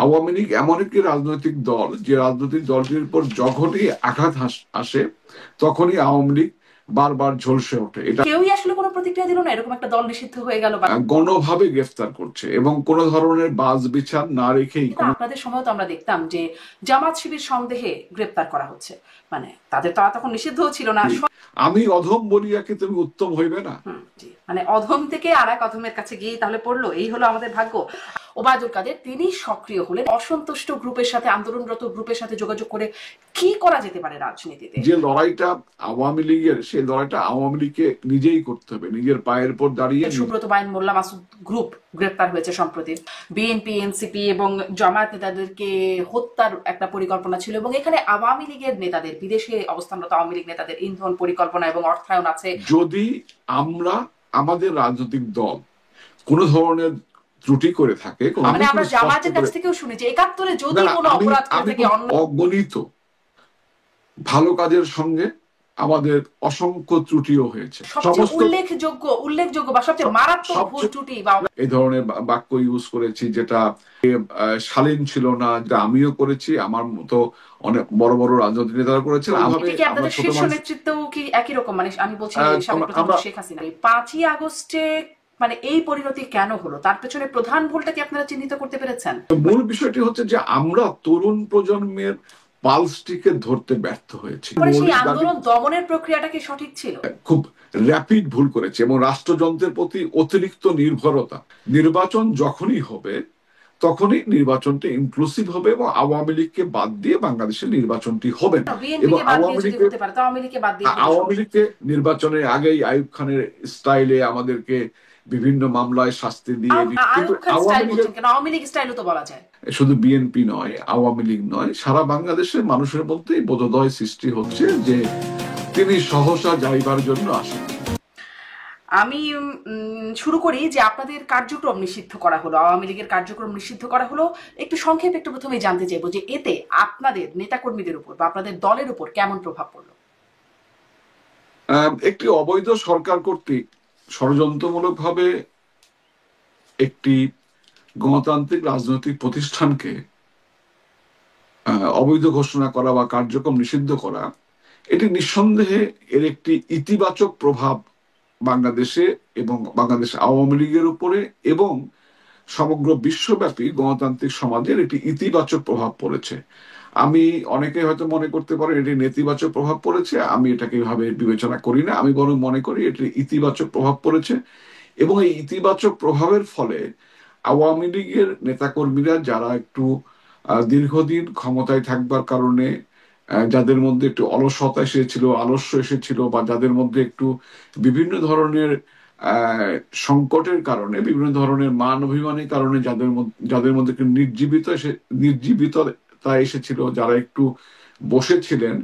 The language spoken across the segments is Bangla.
আওয়ামী লীগ এমন একটি রাজনৈতিক দল যে রাজনৈতিক দলটির উপর যখনই আঘাত আসে তখনই আওয়ামী লীগ বারবার ঝলসে ওঠে। এটা কেউই আসলে কোনো প্রতিক্রিয়া দিল না, এরকম একটা দল নিষিদ্ধ হয়ে গেল। গণভাবে গ্রেফতার করছে এবং কোন ধরনের বাজ বিচার না রেখেই কিন্তু আপনাদের সময় তো আমরা দেখতাম যে জামাত শিবির সন্দেহে গ্রেপ্তার করা হচ্ছে, মানে তাদের তো তখন নিষিদ্ধ ছিল না। আমি অধম বলিয়া কি তুমি উত্তম হইবে না? মানে অধম থেকে আর এক অধমের কাছে গিয়ে তাহলে পড়লো, এই হলো আমাদের ভাগ্য। ওবায়দুল কাদের তিনি সক্রিয় হলেন, অসন্তুষ্ট গ্রুপের সাথে, আন্দোলনরত গ্রুপের সাথে যোগাযোগ করে কি করা যেতে পারে রাজনীতিতে? যে লড়াইটা আওয়ামী লীগের, সেই লড়াইটা আওয়ামী লীগকে নিজেই করতে হবে, নিজের পায়ের উপর দাঁড়িয়ে। সুব্রত বাইন মোল্লা মাসুদ গ্রুপ গ্রেপ্তার হয়েছে সম্প্রতি। বিএনপি, এনসিপি এবং জামায়াত নেতাদেরকে হত্যার একটা পরিকল্পনা ছিল, এবং এখানে আওয়ামী লীগের নেতাদের, বিদেশে অবস্থানরত আওয়ামী লীগ নেতাদের ইন্ধন পরিকল্পনা এবং অর্থায়ন আছে। যদি আমরা আমাদের রাজনৈতিক দল কোন ধরনের ত্রুটি করে থাকে, মানে আমরা জামায়াতের কাছ থেকেও শুনেছি ৭১-এ যদি কোনো অপরাধ করে থাকে, অগণিত ভালো কাজের সঙ্গে আমাদের অসংখ্য ত্রুটিও হয়েছে। সমস্ত উল্লেখযোগ্য বা সবচেয়ে মারাত্মক ভুল ত্রুটি বা এই ধরনের বাক্য ইউজ করেছি যেটা শালীন ছিল না, যেটা আমিও করেছি, আমার মতো অনেক বড় বড় রাজনৈতিক নেতারা করেছেন। আপনাদের শীর্ষ নেতৃত্ব কি একই রকম? মানে আমি বলছি সাবেক প্রধানমন্ত্রী শেখ হাসিনা ৫ই আগস্টে মানে এই পরিণতি কেন হলো, তার পেছনে প্রধান ভুলটা কি আপনারা চিহ্নিত করতে পেরেছেন? মূল বিষয়টি হচ্ছে যে আমরা তরুণ প্রজন্মের পালসটিকে ধরতে ব্যর্থ হয়েছি। সেই আন্দোলন দমনের প্রক্রিয়াটা কি সঠিক ছিল? খুব র্যাপিড ভুল করেছে এবং রাষ্ট্রযন্ত্রের প্রতি অতিরিক্ত নির্ভরতা। নির্বাচন যখনই হবে তখনই নির্বাচনটি ইনক্লুসিভ হবে এবং আওয়ামী লীগকে বাদ দিয়ে বাংলাদেশের নির্বাচনটি হবে না। এবং আওয়ামী লীগকে নির্বাচনের আগেই আইয়ুব খানের স্টাইলে আমাদেরকে বিভিন্ন মামলায় শাস্তি দিয়ে, কিন্তু আওয়ামী লীগ স্টাইলও তো বলা যায়। শুধু বিএনপি নয়, আওয়ামী লীগ নয়, সারা বাংলাদেশের মানুষের মধ্যে বোধোদয় সৃষ্টি হচ্ছে যে তিনি সহসা যাইবার জন্য আসেন। আমি শুরু করি যে আপনাদের কার্যক্রম নিষিদ্ধ করা হলো, আওয়ামী লীগের কার্যক্রম নিষিদ্ধ করা হলো। একটু সংক্ষেপে একটু প্রথমে জানতে চাইবো যে এতে আপনাদের নেতাকর্মীদের উপর বা আপনাদের দলের উপর কেমন প্রভাব পড়লো? একটি অবৈধ সরকার কর্তৃক ষড়যন্ত্রমূলকভাবে একটি গণতান্ত্রিক রাজনৈতিক প্রতিষ্ঠানকে অবৈধ ঘোষণা করা বা কার্যক্রম নিষিদ্ধ করা, এটি নিঃসন্দেহে এর একটি ইতিবাচক প্রভাব বাংলাদেশে এবং বাংলাদেশ আওয়ামী লীগের উপরে এবং সমগ্র বিশ্বব্যাপী গণতান্ত্রিক সমাজের একটি ইতিবাচক প্রভাব পড়েছে। আমি অনেকে হয়তো মনে করতে পারে এটি নেতিবাচক প্রভাব পড়েছে, আমি এটাকে এভাবে বিবেচনা করি না। আমি বরং মনে করি এটি ইতিবাচক প্রভাব পড়েছে এবং এই ইতিবাচক প্রভাবের ফলে আওয়ামী লীগের নেতাকর্মীরা যারা একটু দীর্ঘদিন ক্ষমতায় থাকবার কারণে যাদের মধ্যে একটু অলসতা এসেছিল, আলস্য এসেছিল, বা যাদের মধ্যে একটু বিভিন্ন ধরনের সংকটের কারণে, বিভিন্ন ধরনের মান অভিমানের কারণে যাদের মধ্যে একটু নির্জীবিততা এসেছিল, যারা একটু বসেছিলেন,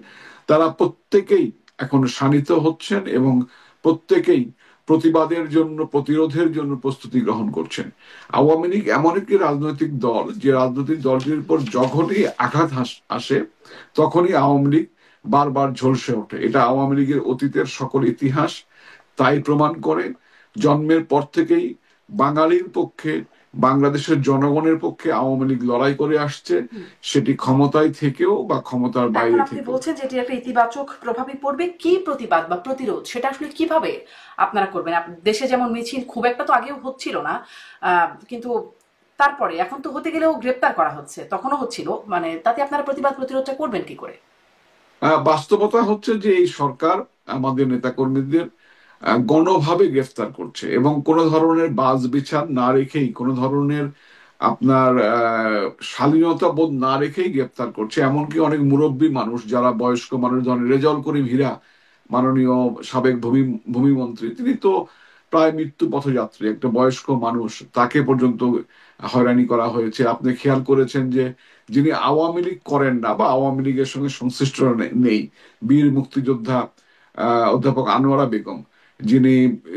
তারা প্রত্যেকেই এখন শানিত হচ্ছেন এবং প্রত্যেকেই প্রতিবাদের জন্য, প্রতিরোধের জন্য প্রস্তুতি গ্রহণ করছেন। আওয়ামী লীগ এমন একটি রাজনৈতিক দল যে রাজনৈতিক দলটির উপর যখনই আঘাত আসে তখনই আওয়ামী লীগ বারবার ঝলসে ওঠে। এটা আওয়ামী লীগের অতীতের সকল ইতিহাস তাই প্রমাণ করে। জন্মের পর থেকেই বাঙালির পক্ষে, বাংলাদেশের জনগণের পক্ষে আওয়ামী লীগ লড়াই করে আসছে, সেটি ক্ষমতায় থেকেও বা ক্ষমতার বাইরে থেকে। আপনি বলছেন যে এটি একটা ইতিবাচক প্রভাবই পড়বে, কি প্রতিবাদ বা প্রতিরোধ সেটা আসলে কিভাবে আপনারা করবেন? দেশে যেমন মিছিল খুব একটা তো আগেও হচ্ছিল না, কিন্তু তারপরে এখন তো হতে গেলেও গ্রেপ্তার করা হচ্ছে, তখনও হচ্ছিল, মানে তাতে আপনারা প্রতিবাদ প্রতিরোধটা করবেন কি করে? বাস্তবতা হচ্ছে যে এই সরকার আমাদের নেতাকর্মীদের গণভাবে গ্রেফতার করছে এবং কোন ধরনের বাজ বিচার না রেখেই, কোন ধরনের আপনার শালীনতা বোধ না রেখেই গ্রেফতার করছে। এমনকি অনেক মুরব্বী মানুষ, যারা বয়স্ক মানুষ, ধরেন রেজাউল করিম হীরা, মাননীয় সাবেক ভূমিমন্ত্রী, তিনি তো প্রায় মৃত্যু পথযাত্রী, একটা বয়স্ক মানুষ, তাকে পর্যন্ত হয়রানি করা হয়েছে। আপনি খেয়াল করেছেন যে যিনি আওয়ামী লীগ করেন না বা আওয়ামী লীগের সঙ্গে সংশ্লিষ্ট নেই, বীর মুক্তিযোদ্ধা অধ্যাপক আনোয়ারা বেগম, যিনি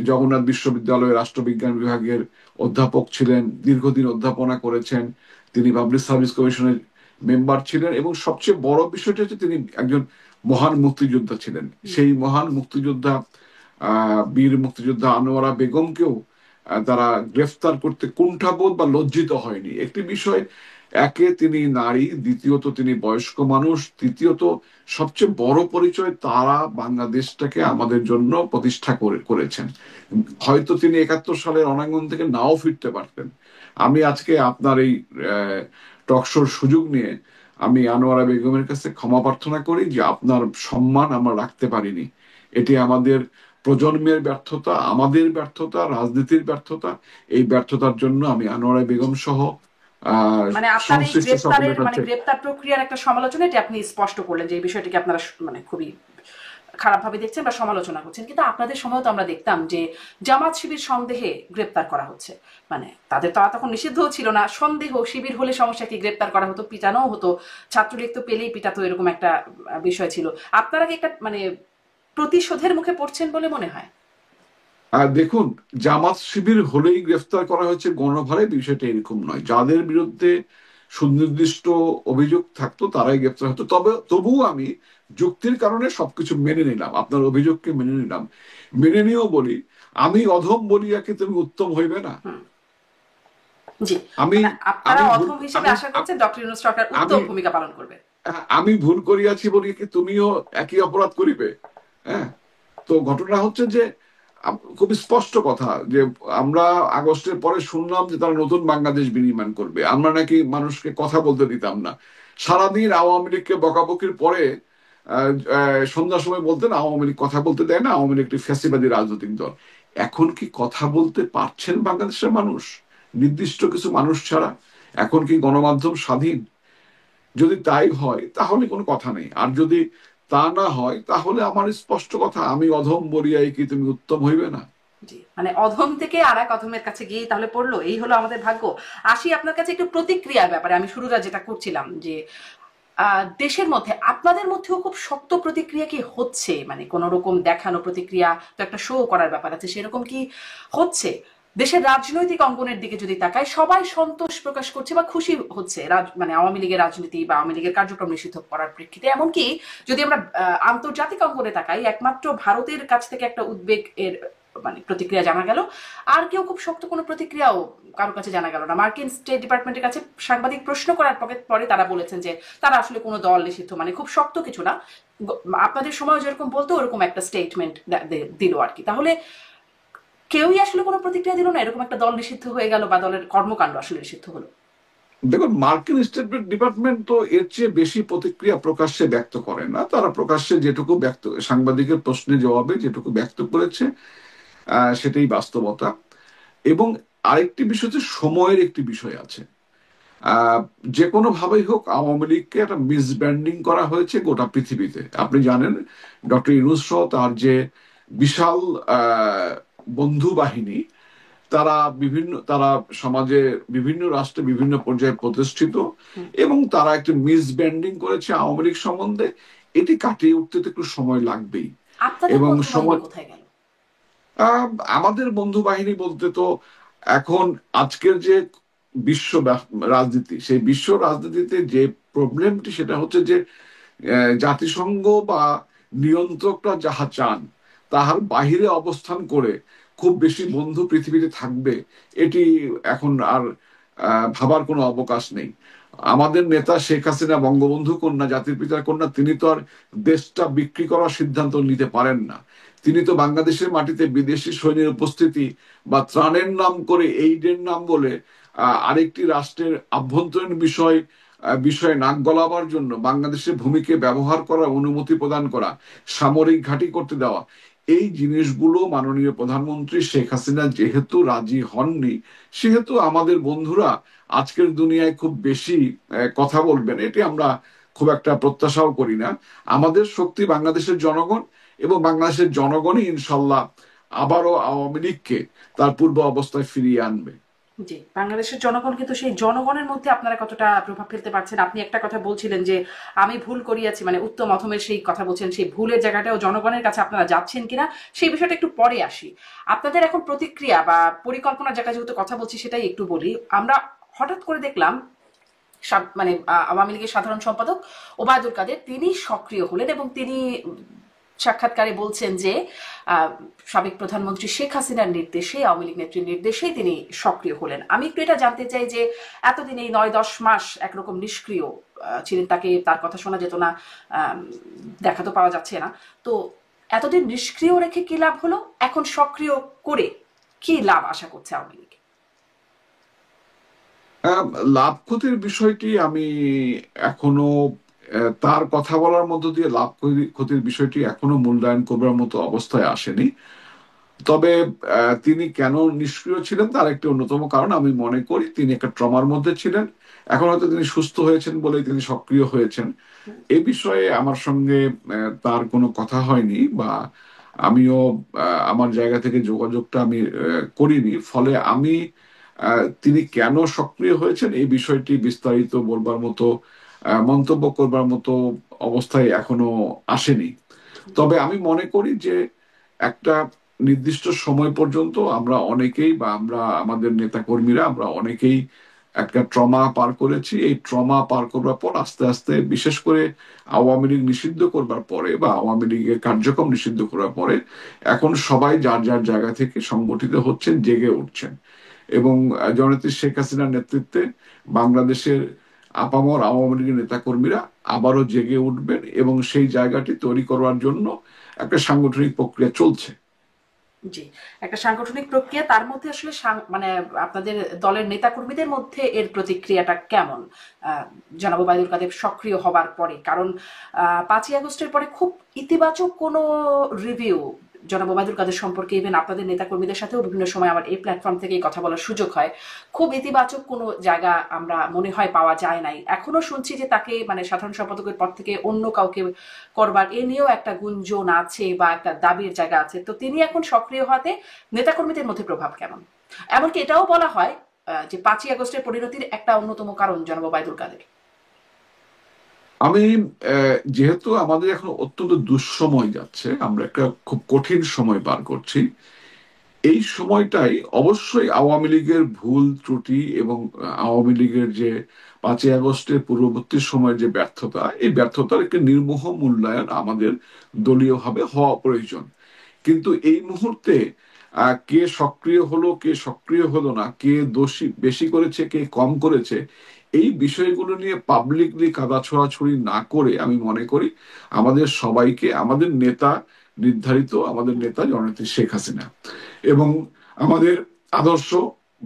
জগন্নাথ বিশ্ববিদ্যালয়ের রাষ্ট্রবিজ্ঞান বিভাগের অধ্যাপক ছিলেন, দীর্ঘদিন অধ্যাপনা করেছেন, তিনি পাবলিক সার্ভিস কমিশনের মেম্বার ছিলেন এবং সবচেয়ে বড় বিষয়টা হচ্ছে তিনি একজন মহান মুক্তিযোদ্ধা ছিলেন। সেই মহান মুক্তিযোদ্ধা, বীর মুক্তিযোদ্ধা আনোয়ারা বেগমকেও তারা গ্রেফতার করতে কুণ্ঠাবোধ বা লজ্জিত হয়নি। একটি বিষয় একে তিনি নারী, দ্বিতীয়ত তিনি বয়স্ক মানুষ, তৃতীয়ত সবচেয়ে বড় পরিচয় তারা বাংলাদেশটাকে আমাদের জন্য প্রতিষ্ঠা করেছেন। হয়তো তিনি 71 সালের রণাঙ্গন থেকে নাও ফিরতে পারতেন। আমি আজকে আপনার এই টকশোর সুযোগ নিয়ে আমি আনোয়ারা বেগমের কাছে ক্ষমা প্রার্থনা করি যে আপনার সম্মান আমরা রাখতে পারিনি। এটি আমাদের প্রজন্মের ব্যর্থতা, আমাদের ব্যর্থতা, রাজনীতির ব্যর্থতা। এই ব্যর্থতার জন্য আমি আনোয়ারা বেগম সহ মানে আপনার এই সংশ্লিষ্ট সকলের গ্রেপ্তারের মানে কাছে। গ্রেপ্তার প্রক্রিয়ার একটা সমালোচনা, এটি আপনি স্পষ্ট করলেন যে এই বিষয়টিকে আপনারা মানে খুবই খারাপভাবে দেখছেন বা সমালোচনা করছেন। কিন্তু আপনাদের সময় তো আমরা দেখতাম যে জামাত শিবির সন্দেহে গ্রেপ্তার করা হচ্ছে, মানে তাদের তো তখন নিষিদ্ধ ছিল না, সন্দেহ শিবির হলে সমস্যা কি, গ্রেপ্তার করা হতো, পিটানোও হতো, ছাত্রলীগ তো পেলেই পিটাতো, এরকম একটা বিষয় ছিল। আপনারা কি একটা মানে প্রতিশোধের মুখে পড়ছেন বলে মনে হয়? দেখুন, জামাত শিবির হলেই গ্রেফতার করা হয়েছে গণভারে, বিষয়টা এরকম নয়। যাদের বিরুদ্ধে সুনির্দিষ্ট অভিযোগ থাকতো তারাই গ্রেফতার হতো। তবুও আমি যুক্তির কারণে সবকিছু মেনে নিলাম, আপনার অভিযোগকে মেনে নিলাম। মেনে নিয়েও বলি, আমি অধম বলিয়া কি তুমি উত্তম হইবে না? হুম, জি। আমি মানে আপনারা আমি ভুল অধম হিসেবে আমি আশা করছেন ডক্টর ইউনূস সরকার আমি উত্তম ভূমিকা পালন করবে। আমি ভুল করিয়াছি বলি কি তুমিও একই অপরাধ করিবে? হ্যাঁ। তো ঘটনা হচ্ছে যে খুব স্পষ্ট কথা যে আমরা আগস্টের পরে শুনলাম যে তারা নতুন বাংলাদেশ বিনির্মাণ করবে, আমরা নাকি মানুষকে কথা বলতে দিতাম না। সারাদিন আওয়ামী লীগকে বকাবকির পরে সন্ধ্যার সময় বলতেন আওয়ামী লীগ কথা বলতে দেয় না, আওয়ামী লীগ একটি ফ্যাসিবাদী রাজনৈতিক দল। এখন কি কথা বলতে পারছেন বাংলাদেশের মানুষ নির্দিষ্ট কিছু মানুষ ছাড়া? এখন কি গণমাধ্যম স্বাধীন? যদি তাই হয় তাহলে কোনো কথা নেই, আর যদি তা না হয় তাহলে আমার স্পষ্ট কথা, আমি অধম বলিয়াই কি তুমি উত্তম হইবে না? জি, মানে অধম থেকে আর এক অধমের কাছে গিয়েই তাহলে পড়লো, এই হলো আমাদের ভাগ্য। আসি আপনার কাছে একটু প্রতিক্রিয়ার ব্যাপারে, আমি শুরুটা যেটা করছিলাম যে দেশের মধ্যে আপনাদের মধ্যেও খুব শক্ত প্রতিক্রিয়া কি হচ্ছে, মানে কোন রকম দেখানো প্রতিক্রিয়া তো একটা শো করার ব্যাপার আছে, সেরকম কি হচ্ছে? দেশের রাজনৈতিক অঙ্গনের দিকে যদি তাকায়, সবাই সন্তোষ প্রকাশ করছে বা খুশি হচ্ছে মানে আওয়ামী লীগের রাজনীতি বা আওয়ামী লীগের কার্যক্রম নিষিদ্ধ করার প্রেক্ষিতে। এমনকি যদি আমরা আন্তর্জাতিক অঙ্গনে তাকাই, একমাত্র ভারতের কাছ থেকে একটা উদ্বেগ এর মানে প্রতিক্রিয়া জানা গেল, আর কেউ খুব শক্ত কোনো প্রতিক্রিয়াও কারোর কাছে জানা গেল না। মার্কিন স্টেট ডিপার্টমেন্টের কাছে সাংবাদিক প্রশ্ন করার পরে তারা বলেছেন যে তারা আসলে কোনো দল নিষিদ্ধ, মানে খুব শক্ত কিছু না, আপনাদের সময় যেরকম বলতো ওরকম একটা স্টেটমেন্ট দিল আর কি। তাহলে কেউই আসলে কোনো প্রতিক্রিয়া দিল না, এরকম একটা দল নিষিদ্ধ হয়ে গেল বা দলের কর্মকাণ্ড আসলে নিষিদ্ধ হলো। দেখুন, মার্কিন স্টেট ডিপার্টমেন্ট তো এর চেয়ে বেশি প্রতিক্রিয়া প্রকাশ্যে ব্যক্ত করে না। তারা প্রকাশ্যে যেটুকু ব্যক্ত, সাংবাদিকের প্রশ্নের জবাবে যেটুকু ব্যক্ত করেছে সেটাই বাস্তবতা। এবং আরেকটি বিষয় হচ্ছে সময়ের একটি বিষয় আছে। আহ, যে কোনো ভাবেই হোক আওয়ামী লীগকে একটা মিসব্র্যান্ডিং করা হয়েছে গোটা পৃথিবীতে। আপনি জানেন ডক্টর ইউনূস সহ তার যে বিশাল আহ, বন্ধু বাহিনী, তারা সমাজে বিভিন্ন রাষ্ট্রে বিভিন্ন পর্যায়ে প্রতিষ্ঠিত, এবং তারা একটু মিসব্র্যান্ডিং করেছে আওয়ামী লীগ সম্বন্ধে। এটি কাটিয়ে উঠতে তো একটু সময় লাগবেই। আপনাদের এবং বন্ধু বাহিনী সময় কোথায় গেল? আমাদের বন্ধু বাহিনী বলতে তো এখন আজকের যে বিশ্ব রাজনীতি, সেই বিশ্ব রাজনীতিতে যে প্রবলেমটি সেটা হচ্ছে যে জাতিসংঘ বা নিয়ন্ত্রকরা যাহা চান তাহার বাহিরে অবস্থান করে খুব বেশি বন্ধু পৃথিবীতে থাকবে, এটি এখন আর ভাবার কোনো অবকাশ নেই। আমাদের নেতা শেখ হাসিনা বঙ্গবন্ধু কন্যা, জাতির পিতার কন্যা, তিনি তো আর দেশটা বিক্রি করার সিদ্ধান্ত নিতে পারেন না। তিনি তো বাংলাদেশের মাটিতে বিদেশি সৈন্যের উপস্থিতি বা ত্রাণের নাম করে, এইডের নাম বলে আরেকটি রাষ্ট্রের আভ্যন্তরীণ বিষয়ে নাক গলাবার জন্য বাংলাদেশের ভূমিকে ব্যবহার করার অনুমতি প্রদান করা, সামরিক ঘাঁটি করতে দেওয়া, এই জিনিসগুলো মাননীয় প্রধানমন্ত্রী শেখ হাসিনা যেহেতু রাজি হননি, সেহেতু আমাদের বন্ধুরা আজকের দুনিয়ায় খুব বেশি কথা বলবেন এটি আমরা খুব একটা প্রত্যাশাও করি না। আমাদের শক্তি বাংলাদেশের জনগণ, এবং বাংলাদেশের জনগণই ইনশাল্লাহ আবারও আওয়ামী লীগকে তার পূর্ব অবস্থায় ফিরিয়ে আনবে। জি, বাংলাদেশের জনগণ, কিন্তু সেই জনগণের মধ্যে আপনারা কতটা প্রভাব ফেলতে পারছেন? আপনি একটা কথা বলছিলেন যে আমি ভুল করিয়াছি, মানে উত্তম অথমের সেই কথা বলছেন, সেই ভুলের জায়গাটাও জনগণের কাছে আপনারা যাচ্ছেন কিনা সেই বিষয়টা একটু পরে আসি। আপনাদের এখন প্রতিক্রিয়া বা পরিকল্পনার জায়গায় যেহেতু কথা বলছি সেটাই একটু বলি। আমরা হঠাৎ করে দেখলাম মানে আওয়ামী লীগের সাধারণ সম্পাদক ওবায়দুল কাদের তিনি সক্রিয় হলেন এবং তিনি সাক্ষাৎকারে বলছেন যে আহ, সাবেক প্রধানমন্ত্রী শেখ হাসিনার নির্দেশে, আওয়ামী লীগ নেত্রীর নির্দেশেই তিনি সক্রিয় হলেন। আমি একটু এটা জানতে চাই যে এতদিন এই 9-10 মাস একরকম নিষ্ক্রিয় ছিলেন, তাকে তার কথা শোনা যেত না, আম, দেখা তো পাওয়া যাচ্ছে না। তো এতদিন নিষ্ক্রিয় রেখে কি লাভ হলো, এখন সক্রিয় করে কি লাভ আশা করছে আওয়ামী লীগ? আহ, লাভ ক্ষতির বিষয়টি আমি এখনো তার কথা বলার মধ্য দিয়ে লাভ ক্ষতির বিষয়টি এখনো মূল্যায়ন করবার মতো অবস্থায় আসেনি। তবে তিনি কেন নিষ্ক্রিয় ছিলেন তার একটি অন্যতম কারণ আমি মনে করি তিনি একটা ট্রমার মধ্যে ছিলেন। এখন হয়তো তিনি সুস্থ হয়েছেন বলেই তিনি সক্রিয় হয়েছেন। এ বিষয়ে আমার সঙ্গে তার কোনো কথা হয়নি, বা আমিও আমার জায়গা থেকে যোগাযোগটা আমি করিনি। ফলে আমি তিনি কেন সক্রিয় হয়েছেন এই বিষয়টি বিস্তারিত বলবার মতো, মন্তব্য করবার মতো অবস্থায় এখনো আসেনি। তবে আমি মনে করি যে একটা নির্দিষ্ট সময় পর্যন্ত আমরা অনেকেই, বা আমরা আমাদের নেতা কর্মীরা আমরা অনেকেই একটা ট্রমা পার করেছি। এই ট্রমা পার করবার পর আস্তে আস্তে, বিশেষ করে আওয়ামী লীগ নিষিদ্ধ করবার পরে বা আওয়ামী লীগের কার্যক্রম নিষিদ্ধ করার পরে, এখন সবাই যার যার জায়গা থেকে সংগঠিত হচ্ছেন, জেগে উঠছেন। এবং জননেত্রী শেখ হাসিনার নেতৃত্বে বাংলাদেশের আপামর আওয়ামী লীগের নেতাকর্মীরা আবারও জেগে উঠবেন, এবং সেই জায়গাটি তৈরি করার জন্য একটা সাংগঠনিক প্রক্রিয়া চলছে। জি, একটা সাংগঠনিক প্রক্রিয়া, তার মধ্যে আসলে মানে আপনাদের দলের নেতাকর্মীদের মধ্যে এর প্রতিক্রিয়াটা কেমন আহ, জনাব ওবায়দুল কাদের সক্রিয় হবার পরে? কারণ 5ই আগস্টের পরে খুব ইতিবাচক কোনো রিভিউ জনাব ওবায়দুল কাদের সম্পর্কে, ইভেন আপনাদের নেতাকর্মীদের সাথেও বিভিন্ন সময় আমার এই প্ল্যাটফর্ম থেকে কথা বলার সুযোগ হয়, খুব ইতিবাচক কোনো জায়গা আমরা মনে হয় পাওয়া যায় নাই। এখনো শুনছি যে তাকে মানে সাধারণ সম্পাদকের পদ থেকে অন্য কাউকে করবার, এ নিয়েও একটা গুঞ্জন আছে বা একটা দাবির জায়গা আছে। তো তিনি এখন সক্রিয় হতে নেতাকর্মীদের মধ্যে প্রভাব কেমন? এমনকি এটাও বলা হয় যে 5ই আগস্টের পরিণতির একটা অন্যতম কারণ জনাব ওবায়দুল কাদের। আমি যেহেতু আমাদের এখন অত্যন্ত দুঃসময় যাচ্ছে, আমরা একটা খুব কঠিন সময় পার করছি, এই সময়টাই অবশ্যই আওয়ামী লীগের ভুল ত্রুটি এবং আওয়ামী লীগের যে 5ই আগস্টের পূর্ববর্তী সময়ের যে ব্যর্থতা, এই ব্যর্থতার একটি নির্মোহ মূল্যায়ন আমাদের দলীয়ভাবে হওয়া প্রয়োজন। কিন্তু এই মুহূর্তে কে সক্রিয় হলো, কে সক্রিয় হলো না, কে দোষী বেশি করেছে, কে কম করেছে, এই বিষয়গুলো নিয়ে পাবলিকলি কাদা ছোড়াছুড়ি না করে আমি মনে করি আমাদের সবাইকে, আমাদের নেতা নির্ধারিত, আমাদের নেতা জননেত্রী শেখ হাসিনা এবং আমাদের আদর্শ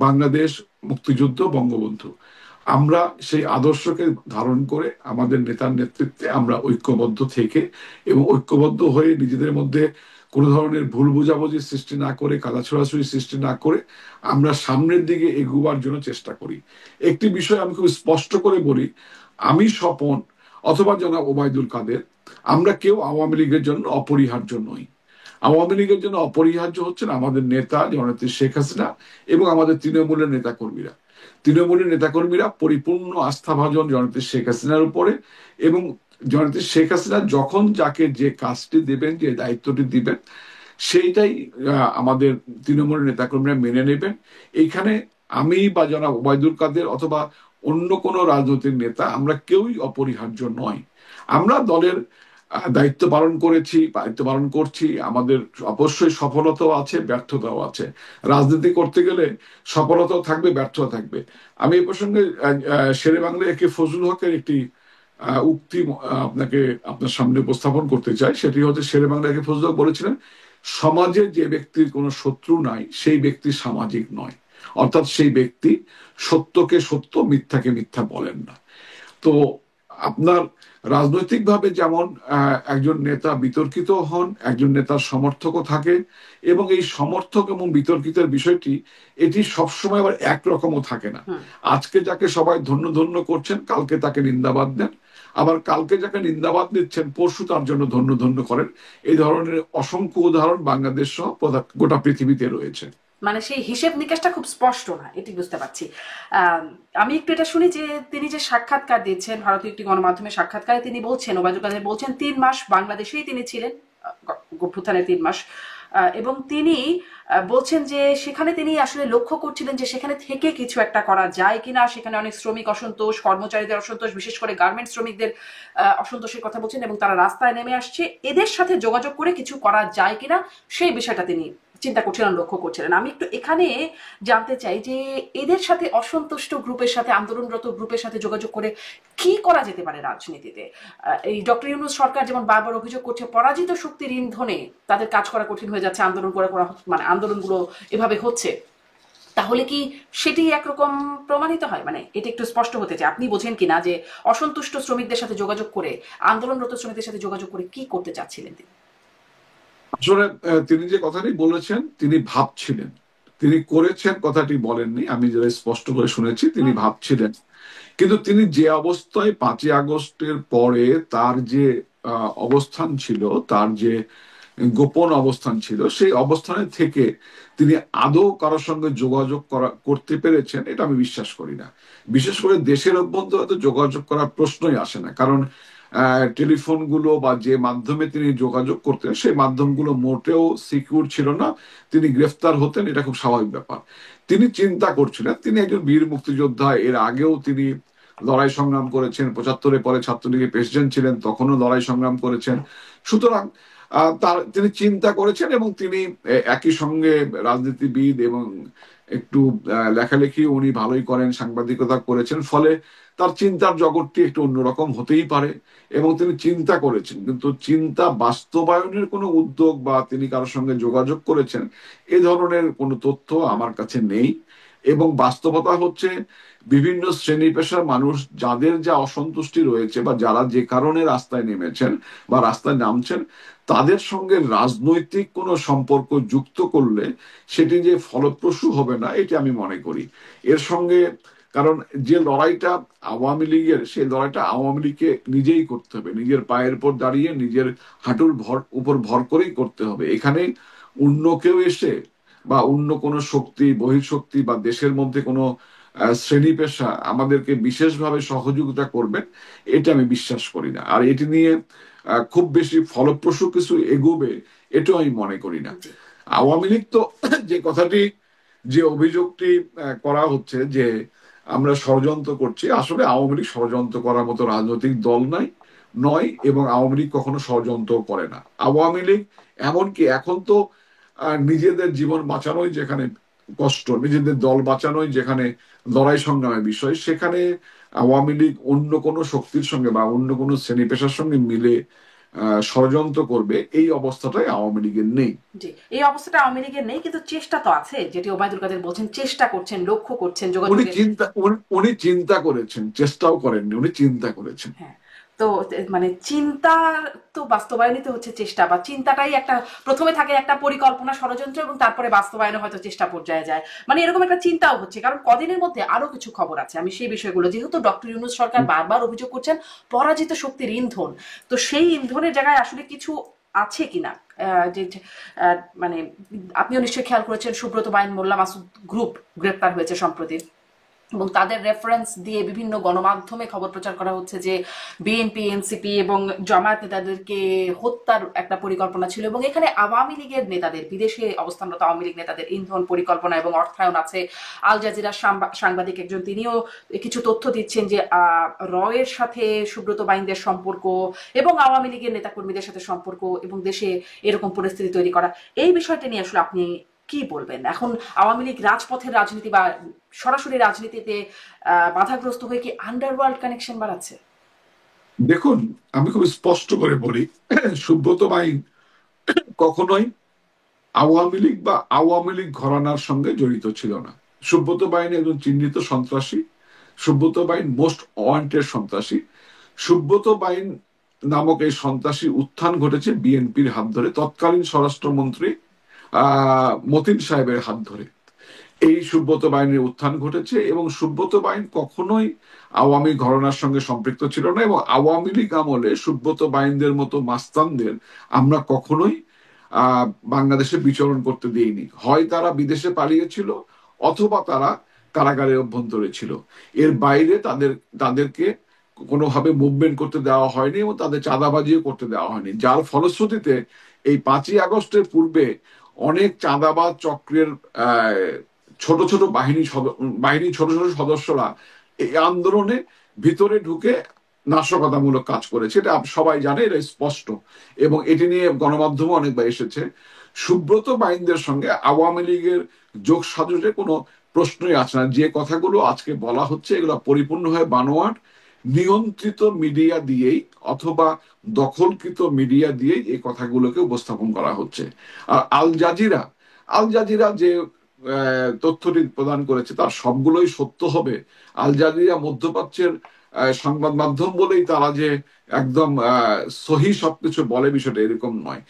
বাংলাদেশ, মুক্তিযুদ্ধ, বঙ্গবন্ধু, আমরা সেই আদর্শকে ধারণ করে আমাদের নেতার নেতৃত্বে আমরা ঐক্যবদ্ধ থেকে এবং ঐক্যবদ্ধ হয়ে নিজেদের মধ্যে কোনো ধরনের ভুল বোঝাবুঝি সৃষ্টি না করে, কাদা ছোড়াছুড়ি সৃষ্টি না করে আমরা সামনের দিকে এগোবার জন্য চেষ্টা করি। একটি বিষয় আমি খুব স্পষ্ট করে বলি, আমি স্বপন অথবা জনাব ওবায়দুল কাদের, আমরা কেউ আওয়ামী লীগের জন্য অপরিহার্য নই। আওয়ামী লীগের জন্য অপরিহার্য হচ্ছেন আমাদের নেতা জননেত্রী শেখ হাসিনা এবং আমাদের তৃণমূলের নেতাকর্মীরা। তৃণমূলের নেতাকর্মীরা পরিপূর্ণ আস্থাভাজন জননেত্রী শেখ হাসিনার উপরে, এবং জননেত্রী শেখ হাসিনা যখন যাকে যে কাজটি দিবেন, যে দায়িত্বটি দিবেন, সেইটাই আমাদের তৃণমূলের নেতাকর্মীরা মেনে নেবেন। এইখানে আমি বা জনাব ওবায়দুল কাদের অথবা অন্য কোনো রাজনৈতিক নেতা, আমরা কেউই অপরিহার্য নয়। আমরা দলের দায়িত্ব পালন করেছি, দায়িত্ব পালন করছি, আমাদের অবশ্যই সফলতাও আছে, ব্যর্থতাও আছে। রাজনীতি করতে গেলে সফলতাও থাকবে, ব্যর্থতা থাকবে। আমি এই প্রসঙ্গে শেরে বাংলা একে ফজলুল হকের একটি উক্তি আপনাকে আপনার সামনে উপস্থাপন করতে চাই। সেটি হচ্ছে, শেরে বাংলা একে ফজলুল হক বলেছিলেন, সমাজে যে ব্যক্তির কোনো শত্রু নাই সেই ব্যক্তি সামাজিক নয়। অর্থাৎ সেই ব্যক্তি সত্যকে সত্য, মিথ্যাকে মিথ্যা বলেন না। তো আপনার রাজনৈতিকভাবে যেমন একজন নেতা বিতর্কিত হন, একজন নেতার সমর্থকও থাকে, এবং এই সমর্থক এবং বিতর্কিতের বিষয়টি এটি সবসময় আবার একরকমও থাকে না। হুম। আজকে যাকে সবাই ধন্য ধন্য করছেন, কালকে তাকে নিন্দাবাদ দেন, আবার কালকে যাকে নিন্দাবাদ দিচ্ছেন পরশু তার জন্য ধন্য ধন্য করেন। এই ধরনের অসংখ্য উদাহরণ বাংলাদেশ সহ গোটা পৃথিবীতে রয়েছে। মানে সেই হিসেব নিকাশটা খুব স্পষ্ট না, এটি বুঝতে পারছি। আম, আমি একটু এটা শুনি যে তিনি যে সাক্ষাৎকার দিচ্ছেন ভারতীয় একটি গণমাধ্যমে সাক্ষাৎকারে তিনি বলছেন, ওবায়দুল কাদের বলছেন 3 মাস বাংলাদেশেই তিনি ছিলেন, অভ্যুত্থানের 3 মাস। এবং তিনি বলছেন যে সেখানে তিনি আসলে লক্ষ্য করছিলেন যে সেখানে থেকে কিছু একটা করা যায় কিনা। সেখানে অনেক শ্রমিক অসন্তোষ, কর্মচারীদের অসন্তোষ, বিশেষ করে গার্মেন্ট শ্রমিকদের অসন্তোষের কথা বলছেন এবং তারা রাস্তায় নেমে আসছে। এদের সাথে যোগাযোগ করে কিছু করা যায় কিনা সেই বিষয়টা তিনি চিন্তা করছিলেন, লক্ষ্য করছিলেন। আমি একটু এখানে জানতে চাই যে এদের সাথে, অসন্তুষ্ট গ্রুপের সাথে, আন্দোলনরত গ্রুপের সাথে যোগাযোগ করে কি করা যেতে পারে রাজনীতিতে। এই ডক্টর ইউনূস সরকার যেমন বারবার অভিযোগ করছে পরাজিত শক্তির ইন্ধনে তাদের কাজ করা কঠিন হয়ে যাচ্ছে, আন্দোলন করা মানে আন্দোলনগুলো এভাবে হচ্ছে। তাহলে কি সেটি একরকম প্রমাণিত হয়? মানে এটা একটু স্পষ্ট হতে চায়, আপনি বোঝেন কিনা যে অসন্তুষ্ট শ্রমিকদের সাথে যোগাযোগ করে, আন্দোলনরত শ্রমিকদের সাথে যোগাযোগ করে কি করতে চাচ্ছিলেন তিনি? আসলে তিনি যে কথাটি বলেছেন তিনি ভাবছিলেন, তিনি করেছেন কথাটি বলেননি, আমি যেটা স্পষ্ট করে শুনেছি তিনি হুম, হুম। ভাবছিলেন। কিন্তু তিনি যে অবস্থায় 5ই আগস্টের পরে তার যে অবস্থান ছিল, তার যে গোপন অবস্থান ছিল, সেই অবস্থানে থেকে তিনি আদৌ কারোর সঙ্গে যোগাযোগ করতে পেরেছেন এটা আমি বিশ্বাস করি না। বিশেষ করে দেশের অভ্যন্তরে তো যোগাযোগ করার প্রশ্নই আসে না, কারণ টেলিফোনগুলো বা যে মাধ্যমে তিনি যোগাযোগ করতেন সেই মাধ্যমগুলো মোটেও সিকিউর ছিল না। তিনি গ্রেফতার হতেন, এটা খুব স্বাভাবিক ব্যাপার। তিনি চিন্তা করছিলেন, তিনি একজন বীর মুক্তিযোদ্ধা, এর আগেও তিনি লড়াই সংগ্রাম করেছেন, 75-এ পরে ছাত্রলীগের প্রেসিডেন্ট ছিলেন, তখনও লড়াই সংগ্রাম করেছেন। সুতরাং তিনি চিন্তা করেছেন এবং তিনি একই সঙ্গে রাজনীতিবিদ এবং একটু লেখালেখি উনি ভালোই করেন, সাংবাদিকতা করেছেন, ফলে তার চিন্তার জগৎটি একটু অন্যরকম হতেই পারে। এবং তিনি চিন্তা করেছেন, কিন্তু চিন্তা বাস্তবায়নের কোনো উদ্যোগ বা তিনি কারোর সঙ্গে যোগাযোগ করেছেন এ ধরনের কোনো তথ্য আমার কাছে নেই। এবং বাস্তবতা হচ্ছে বিভিন্ন শ্রেণী পেশার মানুষ যাদের যা অসন্তুষ্টি রয়েছে বা যারা যে কারণে রাস্তায় নেমেছেন বা রাস্তায় নামছেন, তাদের সঙ্গে রাজনৈতিক কোনো সম্পর্ক যুক্ত করলে সেটি যে ফলপ্রসূ হবে না এটি আমি মনে করি। এর সঙ্গে, কারণ যে লড়াইটা আওয়ামী লীগের, সেই লড়াইটা আওয়ামী লীগকে নিজেই করতে হবে, নিজের পায়ের উপর দাঁড়িয়ে নিজের হাঁটুর উপর ভর করেই করতে হবে। এখানে অন্য কেউ এসে বা অন্য কোনো শক্তি, বহিঃশক্তি বা দেশের মধ্যে কোনো শ্রেণী পেশা আমাদেরকে বিশেষভাবে সহযোগিতা করবেন এটা আমি বিশ্বাস করি না। আর এটি নিয়ে খুব বেশি ফলপ্রসূ কিছু এগোবে এটাও আমি মনে করি না। জি। আওয়ামী লীগ তো যে কথাটি, যে অভিযোগটি করা হচ্ছে যে আমরা ষড়যন্ত্র করছি, আসলে আওয়ামী লীগ ষড়যন্ত্র করার মতো রাজনৈতিক দল নয় এবং আওয়ামী লীগ কখনো ষড়যন্ত্র করে না। আওয়ামী লীগ এমনকি এখন তো নিজেদের জীবন বাঁচানোই যেখানে কষ্ট, নিজেদের দল বাঁচানোই যেখানে লড়াই সংগ্রামের বিষয়, সেখানে আওয়ামী লীগ অন্য কোনো শক্তির সঙ্গে বা অন্য কোনো শ্রেণী পেশার সঙ্গে মিলে ষড়যন্ত্র করবে এই অবস্থাটাই আওয়ামী লীগের নেই। জি, এই অবস্থাটা আওয়ামী লীগের নেই, কিন্তু চেষ্টা তো আছে, যেটি ওবায়দুল কাদের বলছেন, চেষ্টা করছেন, লক্ষ্য করছেন যোগাযোগের। উনি চিন্তা করেছেন, চেষ্টাও করেননি, উনি চিন্তা করেছেন। হ্যাঁ। তো মানে চিন্তার তো বাস্তবায়নই তো হচ্ছে চেষ্টা, বা চিন্তাটাই একটা, প্রথমে থাকে একটা পরিকল্পনা, ষড়যন্ত্র, এবং তারপরে বাস্তবায়নে হয়তো চেষ্টা পর্যায়ে যায়। মানে এরকম একটা চিন্তাও হচ্ছে, কারণ কদিনের মধ্যে আরো কিছু খবর আছে, আমি সেই বিষয়গুলো, যেহেতু ডক্টর ইউনূস সরকার বারবার অভিযোগ করছেন পরাজিত শক্তির ইন্ধন, তো সেই ইন্ধনের জায়গায় আসলে কিছু আছে কিনা। যে মানে আপনিও নিশ্চয়ই খেয়াল করেছেন সুব্রত বাইন মোল্লা মাসুদ গ্রুপ গ্রেপ্তার হয়েছে সম্প্রতি, এবং তাদের রেফারেন্স দিয়ে বিভিন্ন গণমাধ্যমে খবর প্রচার করা হচ্ছে যে বিএনপি, এনসিপি এবং জামায়াত নেতাদেরকে হত্যার একটা পরিকল্পনা ছিল, এবং এখানে আওয়ামী লীগের নেতাদের, বিদেশে অবস্থানরত আওয়ামী লীগ নেতাদের ইন্ধন, পরিকল্পনা এবং অর্থায়ন আছে। আল জাজিরার সাংবাদিক একজন, তিনিও কিছু তথ্য দিচ্ছেন যে রয়ের সাথে সুব্রত বাইনদের সম্পর্ক এবং আওয়ামী লীগের নেতাকর্মীদের সাথে সম্পর্ক, এবং দেশে এরকম পরিস্থিতি তৈরি করা। এই বিষয়টা নিয়ে আসলে আপনি কি বলবেন? এখন আওয়ামী লীগ রাজপথের রাজনীতি বা সরাসরি রাজনীতিতে বাধাগ্রস্ত হয়ে কি আন্ডারওয়ার্ল্ড কানেকশন বাড়াচ্ছে? দেখুন, আমি খুব স্পষ্ট করে বলি, সুব্রত বাইন কখনোই আওয়ামী লীগ বা আওয়ামী লীগ ঘরানার সঙ্গে জড়িত ছিল না। সুব্রত বাইন একজন চিহ্নিত সন্ত্রাসী, সুব্রত বাইন মোস্ট ওয়ান্টেড সন্ত্রাসী। সুব্রত বাইন নামক এই সন্ত্রাসী উত্থান ঘটেছে বিএনপির হাত ধরে, তৎকালীন স্বরাষ্ট্রমন্ত্রী মতিন সাহেবের হাত ধরে এই সুব্রত বাইনের উত্থান ঘটেছে। এবং সুব্রত বাইন কখনোই আওয়ামী ঘরানার সঙ্গে সম্পৃক্ত ছিল না, এবং আওয়ামী লীগ আমলে সুব্রত বাইনদের মতো মাস্তানদের আমরা কখনোই বাংলাদেশে বিচরণ করতে দিইনি। হয় তারা বিদেশে পালিয়েছিল অথবা তারা কারাগারের অভ্যন্তরে ছিল। এর বাইরে তাদেরকে কোনোভাবে মুভমেন্ট করতে দেওয়া হয়নি এবং তাদের চাঁদাবাজিও করতে দেওয়া হয়নি, যার ফলশ্রুতিতে এই 5ই আগস্টের পূর্বে অনেক চাঁদাবাজ চক্রের আহ, ছোট ছোট বাহিনী ছোট ছোট সদস্যরা এই আন্দোলনে ভিতরে ঢুকে নাশকতামূলক কাজ করেছে। এটা সবাই জানে, এটা স্পষ্ট, এবং এটি নিয়ে গণমাধ্যমে অনেকবার এসেছে। সুব্রত বাইনদের সঙ্গে আওয়ামী লীগের যোগসাজশে কোনো প্রশ্নই আসে না। যে কথাগুলো আজকে বলা হচ্ছে এগুলো পরিপূর্ণভাবে বানোয়াট, নিয়ন্ত্রিত মিডিয়া দিয়েই অথবা দখলকৃত মিডিয়া দিয়েই এই কথাগুলোকে উপস্থাপন করা হচ্ছে। আর আল জাজিরা যে তথ্যটি প্রদান করেছে তার সবগুলোই সত্য হবে? আল জাজিরা মধ্যপ্রাচ্যের সংবাদ মাধ্যম বলেই তারা যে একদম সহি সবকিছু বলে, বিষয়টা এরকম নয়।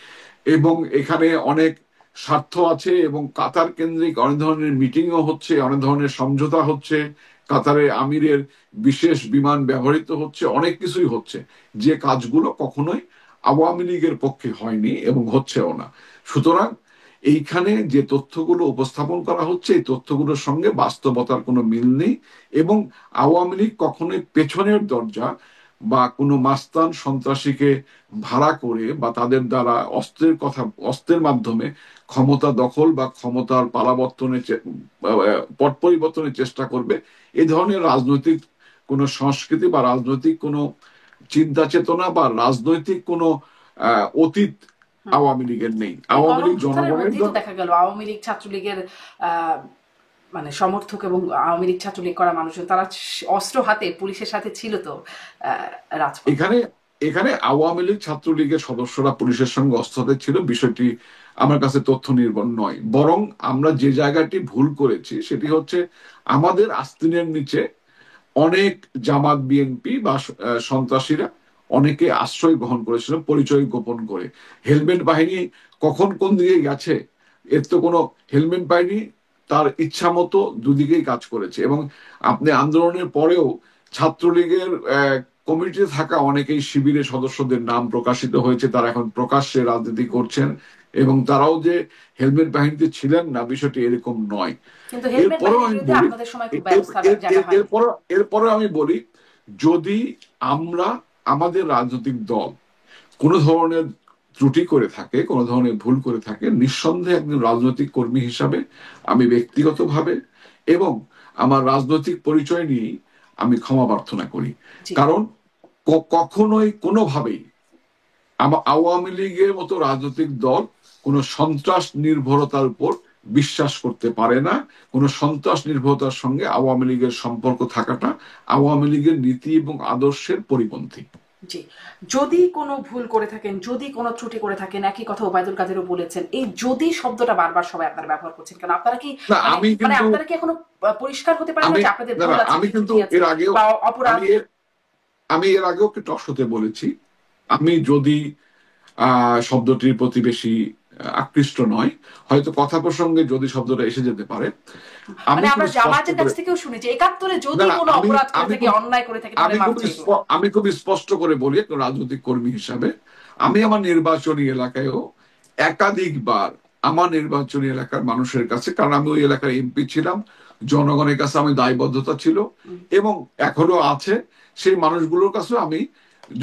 এবং এখানে অনেক স্বার্থ আছে, এবং কাতার কেন্দ্রিক অনেক ধরনের মিটিংও হচ্ছে, অনেক ধরনের সমঝোতা হচ্ছে, কাতারের আমিরের বিশেষ বিমান ব্যবহৃত হচ্ছে, অনেক কিছুই হচ্ছে, যে কাজগুলো কখনোই আওয়ামী লীগের পক্ষে হয়নি এবং হচ্ছেও না। সুতরাং এইখানে যে তথ্যগুলো উপস্থাপন করা হচ্ছে এই তথ্যগুলোর সঙ্গে বাস্তবতার কোনো মিল নেই। এবং আওয়ামী লীগ কখনোই পেছনের দরজা বা কোনো মাস্তান সন্ত্রাসীকে ভাড়া করে বা তাদের দ্বারা অস্ত্রের মাধ্যমে ক্ষমতা দখল বা ক্ষমতার পট পরিবর্তনের চেষ্টা করবে, এ ধরনের রাজনৈতিক কোনো সংস্কৃতি বা রাজনৈতিক কোনো চিন্তা চেতনা বা রাজনৈতিক কোনো অতীত আওয়ামী লীগের নেই। এই আওয়ামী লীগ গণঅভ্যুত্থানের জনগণের মধ্যেই তো দল। দেখা গেল আওয়ামী লীগ ছাত্রলীগের আহ, মানে সমর্থক এবং আওয়ামী লীগ ছাত্রলীগ করা মানুষজন তারা অস্ত্র হাতে পুলিশের সাথে ছিল তো আহ, রাজপথে। এখানে এখানে আওয়ামী লীগ ছাত্রলীগের সদস্যরা পুলিশের সঙ্গে অস্ত্র ছিল, বিষয়টি আমার কাছে তথ্য নির্ভর নয়। বরং আমরা যে জায়গাটি ভুল করেছি সেটি হচ্ছে আমাদের আস্তিনের নিচে অনেক জামাত বিএনপি বা সন্ত্রাসীরা অনেকে আশ্রয় গ্রহণ করেছিল পরিচয় গোপন করে। হেলমেট বাহিনী কখন কোন দিকে গেছে এর তো কোনো, হেলমেট বাহিনী তার ইচ্ছা মতো দুদিকেই কাজ করেছে। এবং আপনি আন্দোলনের পরেও ছাত্রলীগের কমিটিতে থাকা অনেকেই শিবিরের সদস্যদের নাম প্রকাশিত হয়েছে, তারা এখন প্রকাশ্যে রাজনীতি করছেন, এবং তারাও যে হেলমেট বাহিনীতে ছিলেন না বিষয়টি এরকম নয়। কিন্তু হেলমেট এরপরেও বাহিনীর আমি বিরুদ্ধে বলি, আপনাদের সময় খুব ব্যবস্থা জাগা হয়নি। এরপরে আমি বলি, যদি আমরা আমাদের রাজনৈতিক দল কোনো ধরনের ত্রুটি করে থাকে, কোনো ধরনের ভুল করে থাকে, নিঃসন্দেহে একজন রাজনৈতিক কর্মী হিসাবে আমি ব্যক্তিগতভাবে এবং আমার রাজনৈতিক পরিচয় নিয়েই আমি ক্ষমা প্রার্থনা করি। জি। কারণ কখনোই কোনোভাবেই আওয়ামী লীগের মতো রাজনৈতিক দল কোন সন্ত্রাস নির্ভরতার উপর বিশ্বাস করতে পারে না। কোন সন্ত্রাস নির্ভরতার সঙ্গে আওয়ামী লীগের সম্পর্ক থাকাটা আওয়ামী লীগের নীতি এবং আদর্শের পরিপন্থী। জি। যদি কোনো ভুল করে থাকেন, যদি কোনো ত্রুটি করে থাকেন, একই কথা ওবায়দুল কাদেরও বলেছেন। এই যদি শব্দটা বারবার সবাই আপনারা ব্যবহার করছেন কেন? আপনারা কি না মানে আমি মানে কিন্তু আপনারা কি এখনো পরিষ্কার হতে পারেন না আমি যে আপনাদের না ভুল না আছে, আমি কি কিন্তু ত্রুটি আছে এর আগেও বা আমি অপরাধ? এর আমি এর আগেও একটু টকশোতে বলেছি, আমি যদি শব্দটির প্রতি বেশি আকৃষ্ট নয়, হয়তো কথা প্রসঙ্গে যদি শব্দটা এসে যেতে পারে, আমি মানে খুব আমরা স্পষ্ট জামায়াতের কাছ করে, থেকেও শুনেছি ৭১-এ না যদি না কোনো আমি অপরাধ করে আমি থাকি, খুব অন্যায় করে থাকি তাহলে মাফ চাইবো। আমি খুব স্পষ্ট করে বলি একজন রাজনৈতিক কর্মী হিসাবে, আমি আমার নির্বাচনী এলাকায়ও একাধিকবার আমার নির্বাচনী এলাকার মানুষের কাছে, কারণ আমি ওই এলাকার এমপি ছিলাম, জনগণের কাছে আমি দায়বদ্ধতা ছিল এবং এখনো আছে, সেই মানুষগুলোর কাছে আমি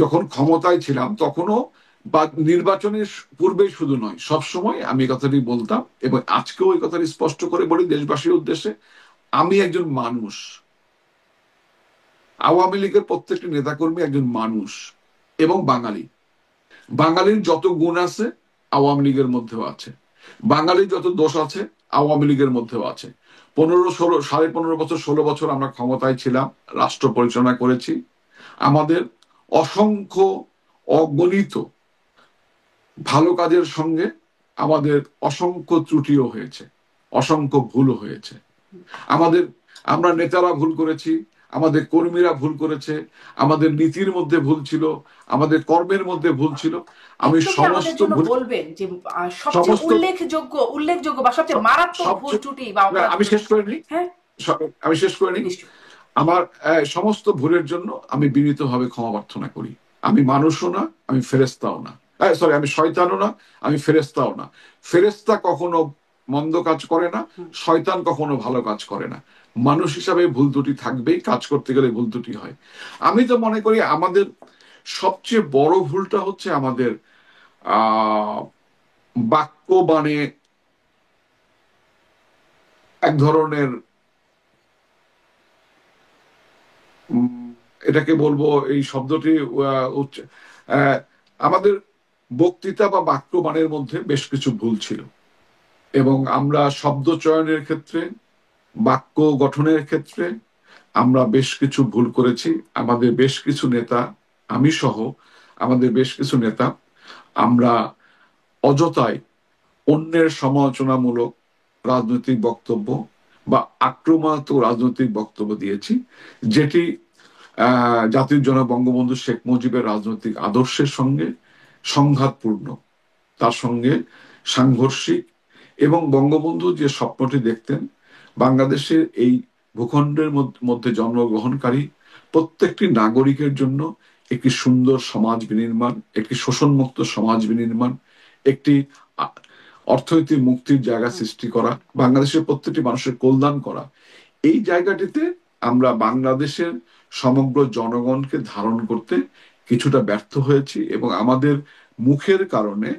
যখন ক্ষমতায় ছিলাম তখনও বা নির্বাচনের পূর্বে শুধু নয় সবসময় আমি এই কথাটি বলতাম, এবং আজকেও এই কথাটি স্পষ্ট করে বলি দেশবাসীর উদ্দেশ্যে, আমি একজন মানুষ। আওয়ামী লীগের প্রত্যেকটি নেতাকর্মী একজন মানুষ এবং বাঙালি। বাঙালির যত গুণ আছে আওয়ামী লীগের মধ্যেও আছে, বাঙালির যত দোষ আছে আওয়ামী লীগের মধ্যেও আছে। 15-16 16 বছর আমরা ক্ষমতায় ছিলাম, রাষ্ট্র পরিচালনা করেছি, আমাদের অসংখ্য অগণিত ভালো কাজের সঙ্গে আমাদের অসংখ্য ত্রুটিও হয়েছে, অসংখ্য ভুলও হয়েছে। আমাদের আমরা নেতারা ভুল করেছি, আমাদের কর্মীরা ভুল করেছে, আমাদের নীতির মধ্যে ভুল ছিল, আমাদের কর্মের মধ্যে ভুল ছিল। আমি একটু কি আমাদের সমস্ত জন্য ভুল, বলবেন যে সবচেয়ে সমস্ত উল্লেখযোগ্য বা সবচেয়ে মারাত্মক ভুল সবচেয়ে, ত্রুটি বা না, আমি অপরাধগুলো? শেষ করে নিই, হ্যাঁ, আমি শেষ করে নিই। নিশ্চয়ই। আমার সমস্ত ভুলের জন্য আমি বিনীতভাবে ক্ষমা প্রার্থনা করি। আমি মানুষও না, আমি ফেরেস্তাও না, সরি আমি শয়তানও না, আমি ফেরেস্তাও না। ফেরেস্তা কখনো মন্দ কাজ করে না, শয়তান কখনো ভালো কাজ করে না। মানুষ হিসাবে ভুল ত্রুটি থাকবেই, কাজ করতে গেলে ভুল ত্রুটি হয়। আমি তো মনে করি আমাদের সবচেয়ে বড় ভুলটা হচ্ছে আমাদের আহ বাক্য বাণে এক ধরনের উম, এটাকে বলবো, এই শব্দটি আহ, আমাদের বক্তৃতা বা বাক্য বাণের মধ্যে বেশ কিছু ভুল ছিল, এবং আমরা শব্দ চয়নের ক্ষেত্রে, বাক্য গঠনের ক্ষেত্রে আমরা বেশ কিছু ভুল করেছি। আমাদের বেশ কিছু নেতা, আমি সহ আমাদের বেশ কিছু নেতা, আমরা অযথায় অন্যের সমালোচনামূলক রাজনৈতিক বক্তব্য বা আক্রমণাত্মক রাজনৈতিক বক্তব্য দিয়েছি, যেটি জাতির জনক বঙ্গবন্ধু শেখ মুজিবের রাজনৈতিক আদর্শের সঙ্গে সংঘাতপূর্ণ, তার সঙ্গে সাংঘর্ষিক। এবং বঙ্গবন্ধু যে স্বপ্নটি দেখতেন, বাংলাদেশের এই ভূখণ্ডের মধ্যে জন্মগ্রহণকারী প্রত্যেকটি নাগরিকের জন্য একটি সুন্দর সমাজ বিনির্মাণ, একটি শোষণমুক্ত সমাজ বিনির্মাণ, একটি আ- অর্থনৈতিক মুক্তির জায়গা সৃষ্টি করা, বাংলাদেশের প্রত্যেকটি মানুষের কল্যাণ করা, এই জায়গাটিতে আমরা বাংলাদেশের সমগ্র জনগণকে ধারণ করতে কিছুটা ব্যর্থ হয়েছি, এবং আমাদের মুখের কারণে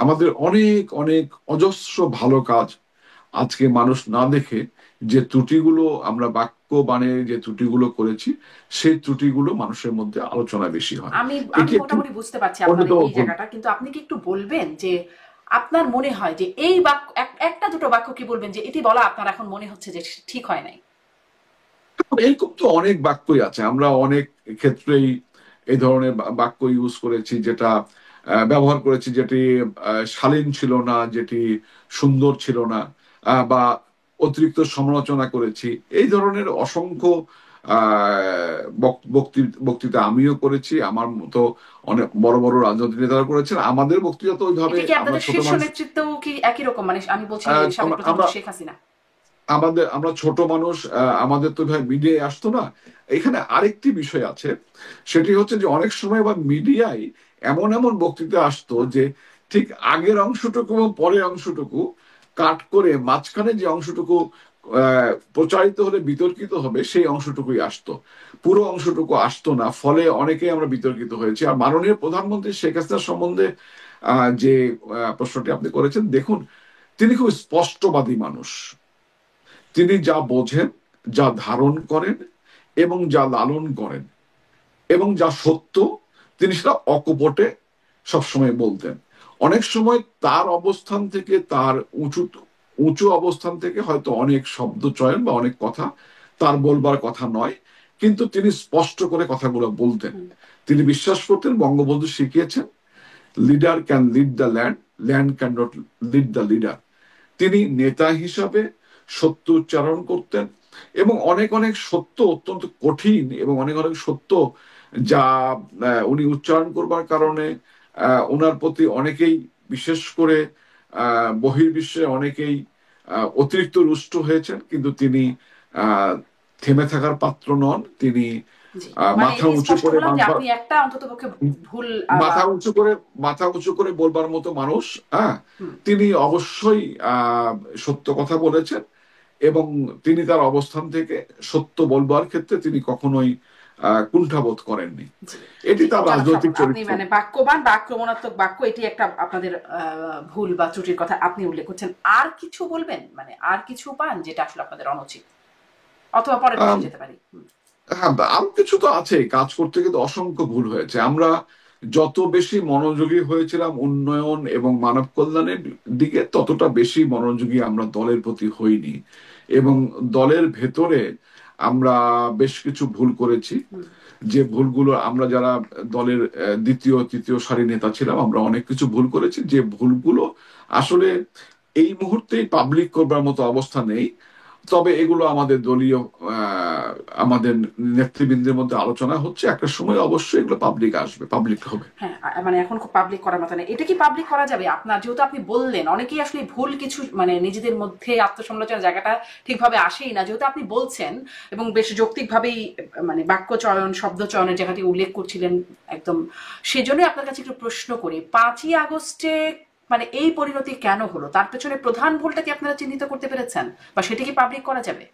আমাদের অনেক অনেক অজস্র ভালো কাজ আজকে মানুষ না দেখে, যে ত্রুটিগুলো আমরা বাক্য বাণে যে ত্রুটিগুলো করেছি, সেই ত্রুটিগুলো মানুষের মধ্যে আলোচনা বেশি হয়। আমি আমি এটি একটি মোটামুটি বুঝতে পারছি আপনার অন্যতম এই ভুল। জায়গাটা, কিন্তু আপনি কি একটু বলবেন যে আপনার মনে হয় যে এই বাক্য একটা দুটো বাক্য কি বলবেন যে এটি বলা আপনার এখন মনে হচ্ছে যে ঠিক হয় নাই? এরকম তো অনেক বাক্যই আছে, আমরা অনেক ক্ষেত্রেই এই ধরনের বাক্য ইউজ করেছি, যেটা ব্যবহার করেছি, যেটি শালীন ছিল না, যেটি সুন্দর ছিল না, বা অতিরিক্ত সমালোচনা করেছি। এই ধরনের অসংখ্য বক্তৃতা আমিও করেছি, আমার মতো অনেক বড় বড় রাজনৈতিক নেতারা করেছেন। আমাদের বক্তৃতা তো ওইভাবে, এটা কি আমরা আপনাদের ছোট শীর্ষ মানুষ, নেতৃত্বও কি একই রকম, মানে আমি বলছি সাবেক আমরা প্রধানমন্ত্রী শেখ হাসিনা? আমরা ছোট মানুষ, আমাদের তো ভাই মিডিয়ায় আসতো না। এখানে আরেকটি বিষয় আছে, সেটি হচ্ছে যে অনেক সময় বা মিডিয়ায় এমন এমন বক্তৃতা আসতো যে ঠিক আগের অংশটুকু এবং পরের অংশটুকু কাট করে মাঝখানে যে অংশটুকু প্রচারিত হলে বিতর্কিত হবে, সেই অংশটুকুই আসতো, পুরো অংশটুকু আসতো না। ফলে অনেকেই আমরা বিতর্কিত হয়েছি। আর মাননীয় প্রধানমন্ত্রী শেখ হাসিনা সম্বন্ধে যে প্রশ্নটি আপনি করেছেন, দেখুন, তিনি খুব স্পষ্টবাদী মানুষ। তিনি যা বোঝেন, যা ধারণ করেন, এবং যা লালন করেন, এবং যা সত্য, তিনি সেটা অকপটে সবসময় বলতেন। অনেক সময় তার অবস্থান থেকে, তার উঁচু উঁচু অবস্থান থেকে হয়তো অনেক শব্দ চয়ন বা অনেক কথা তার বলবার কথা নয়, কিন্তু তিনি স্পষ্ট করে কথাগুলো বলতেন। তিনি বিশ্বাস করতেন, বঙ্গবন্ধু শিখিয়েছেন, leader can lead the land, land can not lead the leader. তিনি নেতা হিসাবে সত্য উচ্চারণ করতেন, এবং অনেক অনেক সত্য অত্যন্ত কঠিন, এবং অনেক অনেক সত্য যা উনি উচ্চারণ করবার কারণে ওনার প্রতি অনেকেই, বিশেষ করে বহির্বিশ্বে অনেকেই অতিরিক্ত রুষ্ট হয়েছেন, কিন্তু তিনি আহ, থেমে থাকার পাত্র নন। তিনি জি, মানে মাথা এটি উঁচু স্পষ্ট করে হলাম যে বাঁচবার, আপনি একটা অন্ততপক্ষে ভুল বা মাথা উঁচু করে মাথা উঁচু করে বলবার মতো মানুষ। হ্যাঁ, হুম, তিনি অবশ্যই সত্য কথা বলেছেন, এবং তিনি তার অবস্থান থেকে সত্য বলবার ক্ষেত্রে তিনি কখনোই কুণ্ঠাবোধ করেননি। জি, এটি জি, তার জনাব রাজনৈতিক স্বপন, আপনি চরিত্র। মানে বাক্যবান বা আক্রমণাত্মক বাক্য এটি একটা আপনাদের ভুল বা ত্রুটির কথা আপনি উল্লেখ করছেন। আর কিছু বলবেন, মানে আর কিছু পান যেটা আসলে আপনাদের অনুচিত, অথবা পরের আম, প্রশ্নে যেতে পারি? হ্যাঁ, আরো কিছু তো আছে, কাজ করতে কিন্তু অসংখ্য ভুল হয়েছে। আমরা যত বেশি মনোযোগী হয়েছিলাম উন্নয়ন এবং মানব কল্যাণের দিকে, ততটা বেশি মনোযোগী আমরা দলের প্রতি হইনি, এবং দলের ভেতরে আমরা বেশ কিছু ভুল করেছি। হুম, যে ভুলগুলো, আমরা যারা দলের দ্বিতীয় তৃতীয় সারি নেতা ছিলাম, আমরা অনেক কিছু ভুল করেছি, যে ভুলগুলো আসলে এই মুহূর্তেই পাবলিক করবার মতো অবস্থা নেই। তবে এগুলো আমাদের দলীয় আহ, আমাদের নেতৃবৃন্দের মধ্যে আলোচনা হচ্ছে, একটা সময় অবশ্যই এগুলো পাবলিক আসবে, পাবলিক হবে। হ্যাঁ, মানে এখন খুব পাবলিক করার মতো না। এটা কি পাবলিক করা যাবে? আপনার যেহেতু আপনি বললেন অনেকেই আসলে ভুল কিছু, মানে নিজেদের মধ্যে আত্মসমালোচনার জায়গাটা ঠিকভাবে আসেই না। যেহেতু আপনি বলছেন এবং বেশ যৌক্তিকভাবেই মানে বাক্য চয়ন, শব্দ চয়নের জায়গাটি উল্লেখ করছিলেন একদম। সেজন্যই আপনার কাছে একটু প্রশ্ন করি, 5ই আগস্টে মানে এই পরিণতি কেন হলো? তার পেছনে প্রধান ভুলটা কি আপনারা চিহ্নিত করতে পেরেছেন? বা সেটা কি পাবলিক করা যাবে?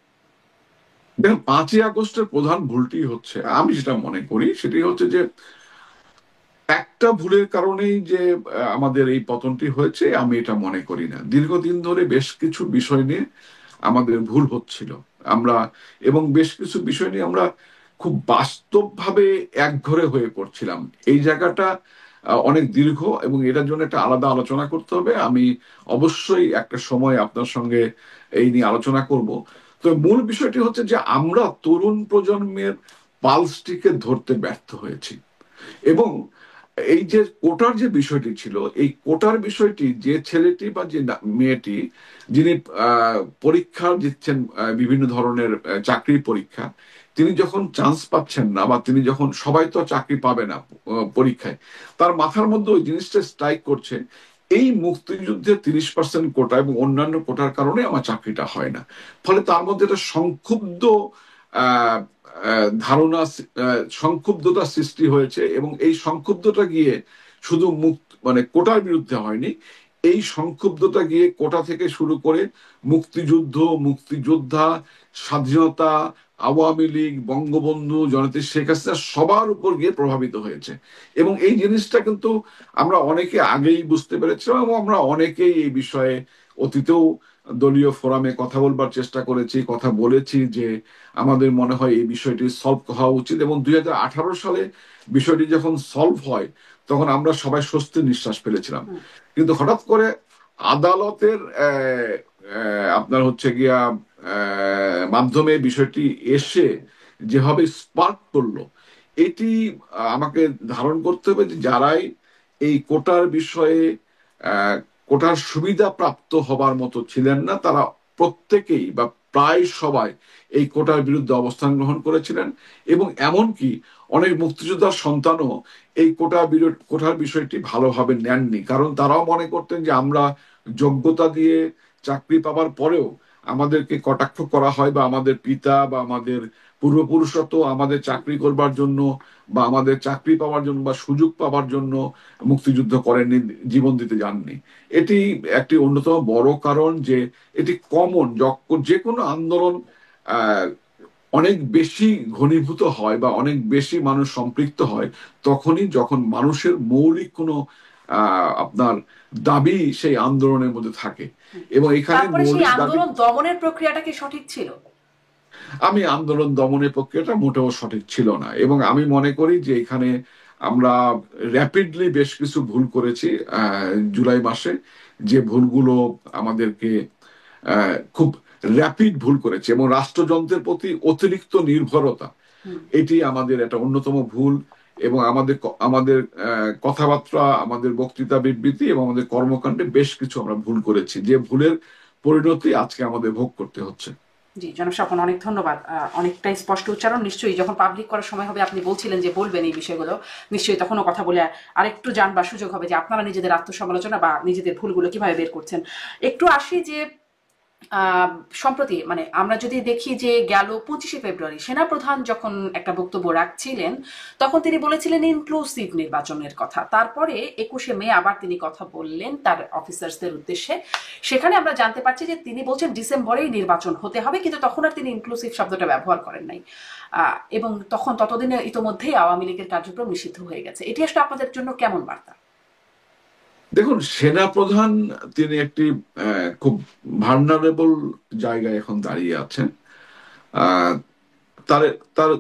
দেখুন, 5ই আগস্টের প্রধান ভুলটি হচ্ছে, আমি যেটা মনে করি সেটি হচ্ছে যে একটা ভুলের কারণেই যে আমাদের এই পতনটি হয়েছে, আমি এটা মনে করি না। দীর্ঘদিন ধরে বেশ কিছু বিষয় নিয়ে আমাদের ভুল হচ্ছিল। আমরা এবং বেশ কিছু বিষয় নিয়ে আমরা খুব বাস্তবভাবে একঘরে হয়ে পড়ছিলাম। এই জায়গাটা অনেক দীর্ঘ এবং এটার জন্য একটা আলাদা আলোচনা করতে হবে। আমি অবশ্যই একটা সময় আপনার সঙ্গে এই নিয়ে আলোচনা করব। তো মূল বিষয়টি হচ্ছে যে আমরা তরুণ প্রজন্মের পালসটিকে ধরতে ব্যর্থ হয়েছি। এবং এই যে কোটার যে বিষয়টি ছিল, এই কোটার বিষয়টি যে ছেলেটি বা যে মেয়েটি যিনি পরীক্ষা দিচ্ছেন, বিভিন্ন ধরনের চাকরির পরীক্ষা, তিনি যখন চান্স পাচ্ছেন না বা তিনি যখন, সবাই তো চাকরি পাবে না পরীক্ষায়, তার মাথার মধ্যে ওই জিনিসটা স্ট্রাইক করছে, এই মুক্তিযুদ্ধের 30% কোটা এবং অন্যান্য কোটার কারণে আমার চাকরিটা হয় না। ফলে তার মধ্যে একটা সংক্ষুব্ধ আহ ধারণা, সংক্ষুব্ধতা সৃষ্টি হয়েছে। এবং এই সংক্ষুব্ধতা গিয়ে শুধু মানে কোটার বিরুদ্ধে হয়নি, এই সংক্ষুব্ধতা গিয়ে কোটা থেকে শুরু করে মুক্তিযুদ্ধ, মুক্তিযোদ্ধা, স্বাধীনতা, আওয়ামী লীগ, বঙ্গবন্ধু, জননেত্রী শেখ হাসিনা সবার উপর গিয়ে প্রভাবিত হয়েছে। এবং এই জিনিসটা কিন্তু আমরা অনেকে আগেই বুঝতে পেরেছিলাম এবং আমরা অনেকেই এই বিষয়ে অতীতেও দলীয় ফোরামে কথা বলবার চেষ্টা করেছি, কথা বলেছি যে আমাদের মনে হয় এই বিষয়টি সলভ হওয়া উচিত। এবং 2018 সালে বিষয়টি যখন সলভ হয় তখন আমরা সবাই স্বস্তির নিঃশ্বাস ফেলেছিলাম। কিন্তু হঠাৎ করে আদালতের আপনার হচ্ছে গিয়া মাধ্যমে বিষয়টি এসে যেভাবে স্পার্ক করলো, এটি আমাকে ধারণ করতে হবে যে যারাই এই কোটার বিষয়ে কোটার সুবিধা প্রাপ্ত হবার মতো ছিলেন না, তারা প্রত্যেকেই বা প্রায় সবাই এই কোটার বিরুদ্ধে অবস্থান গ্রহণ করেছিলেন। এবং এমনকি অনেক মুক্তিযোদ্ধার সন্তানও এই কোটার বিষয়টি ভালোভাবে নেননি, কারণ তারাও মনে করতেন যে আমরা যোগ্যতা দিয়ে চাকরি পাবার পরেও আমাদেরকে কটাক্ষ করা হয়, বা আমাদের পিতা বা আমাদের পূর্বপুরুষরা তো আমাদের চাকরি করবার জন্য বা আমাদের চাকরি পাওয়ার জন্য বা সুযোগ পাওয়ার জন্য মুক্তিযুদ্ধ করেননি, জীবন দিতে যাননি। এটি একটি অন্যতম বড় কারণ যে এটি কমন, যে কোনো আন্দোলন আহ অনেক বেশি ঘনীভূত হয় বা অনেক বেশি মানুষ সম্পৃক্ত হয় তখনই যখন মানুষের মৌলিক কোনো আপনার দাবি সেই আন্দোলনের মধ্যে থাকে। এবং এখানে তারপরে সেই মৌলিক দাবি, আন্দোলন দমনের প্রক্রিয়াটা কি সঠিক ছিল? আমি আন্দোলন দমনের প্রক্রিয়াটা মোটেও সঠিক ছিল না। এবং আমি মনে করি যে এখানে আমরা র্যাপিডলি বেশ কিছু ভুল করেছি জুলাই মাসে, যে ভুলগুলো আমাদেরকে খুব র্যাপিড ভুল করেছে। এবং রাষ্ট্রযন্ত্রের প্রতি অতিরিক্ত নির্ভরতা, এটি আমাদের একটা অন্যতম ভুল। এবং আমাদের আমাদের কথাবার্তা, আমাদের বক্তৃতা বিবৃতি এবং আমাদের কর্মকাণ্ডে বেশ কিছু আমরা ভুল করেছি, যে ভুলের পরিণতি আজকে আমাদের ভোগ করতে হচ্ছে। জি, জনাব স্বপন, অনেক ধন্যবাদ। অনেকটাই স্পষ্ট উচ্চারণ। নিশ্চয়ই যখন পাবলিক করার সময় হবে, আপনি বলছিলেন যে বলবেন এই বিষয়গুলো, নিশ্চয়ই তখনও কথা বলে আরেকটু জানবার সুযোগ হবে যে আপনারা নিজেদের আত্মসমালোচনা বা নিজেদের ভুলগুলো কিভাবে বের করছেন। একটু আসি যে সম্প্রতি, মানে আমরা যদি দেখি যে গেল 25শে ফেব্রুয়ারি সেনাপ্রধান যখন একটা বক্তব্য রাখছিলেন, তখন তিনি বলেছিলেন ইনক্লুসিভ নির্বাচনের কথা। তারপরে 21শে মে আবার তিনি কথা বললেন তার অফিসার্সদের উদ্দেশ্যে। সেখানে আমরা জানতে পারছি যে তিনি বলছেন ডিসেম্বরেই নির্বাচন হতে হবে, কিন্তু তখন আর তিনি ইনক্লুসিভ শব্দটা ব্যবহার করেন নাই। এবং তখন ততদিনে ইতোমধ্যেই আওয়ামী লীগের কার্যক্রম নিষিদ্ধ হয়ে গেছে। এটি আসলে আপনাদের জন্য কেমন বার্তা? দেখুন, সেনাপ্রধান তিনি একটি খুব ভার্নারেবল জায়গায় এখন দাঁড়িয়ে আছেন। আহ, তার তার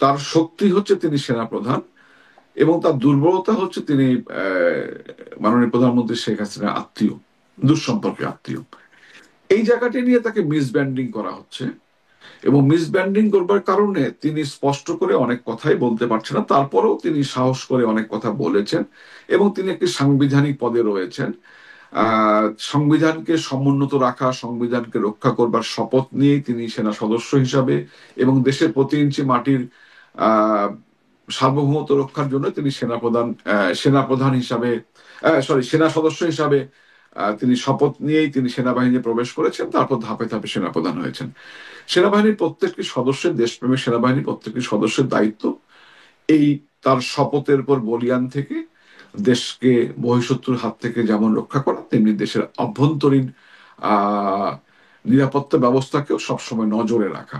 তার শক্তি হচ্ছে তিনি সেনাপ্রধান, এবং তার দুর্বলতা হচ্ছে তিনি মাননীয় প্রধানমন্ত্রী শেখ হাসিনার আত্মীয়, দুঃসম্পর্কের আত্মীয়। এই জায়গাটি নিয়ে তাকে মিসব্যান্ডিং করা হচ্ছে, এবং মিসব্যান্ডিং করবার কারণে তিনি স্পষ্ট করে অনেক কথাই বলতে পারছেন না। তারপরেও তিনি সাহস করে অনেক কথা বলেছেন, এবং তিনি একটি সাংবিধানিক পদে রয়েছেন। সংবিধানকে সমুন্নত রাখা, সংবিধানকে রক্ষা করবার শপথ নিয়েই তিনি সেনা সদস্য হিসাবে এবং দেশের প্রতি ইঞ্চি মাটির আহ সার্বভৌমত্ব রক্ষার জন্য তিনি সেনাপ্রধান হিসাবে, সেনা সদস্য হিসাবে তিনি শপথ নিয়েই তিনি সেনাবাহিনী প্রবেশ করেছেন। তারপর ধাপে ধাপে সেনাপ্রধান হয়েছেন। সেনাবাহিনীর প্রত্যেকটি সদস্যের, দেশপ্রেমী সেনাবাহিনীর প্রত্যেকটি সদস্যের দায়িত্ব এই তার শপথের পর বলিয়ান থেকে দেশকে বহিঃশত্রুর হাত থেকে যেমন রক্ষা করা, তেমনি দেশের অভ্যন্তরীণ আহ নিরাপত্তা ব্যবস্থাকেও সবসময় নজরে রাখা।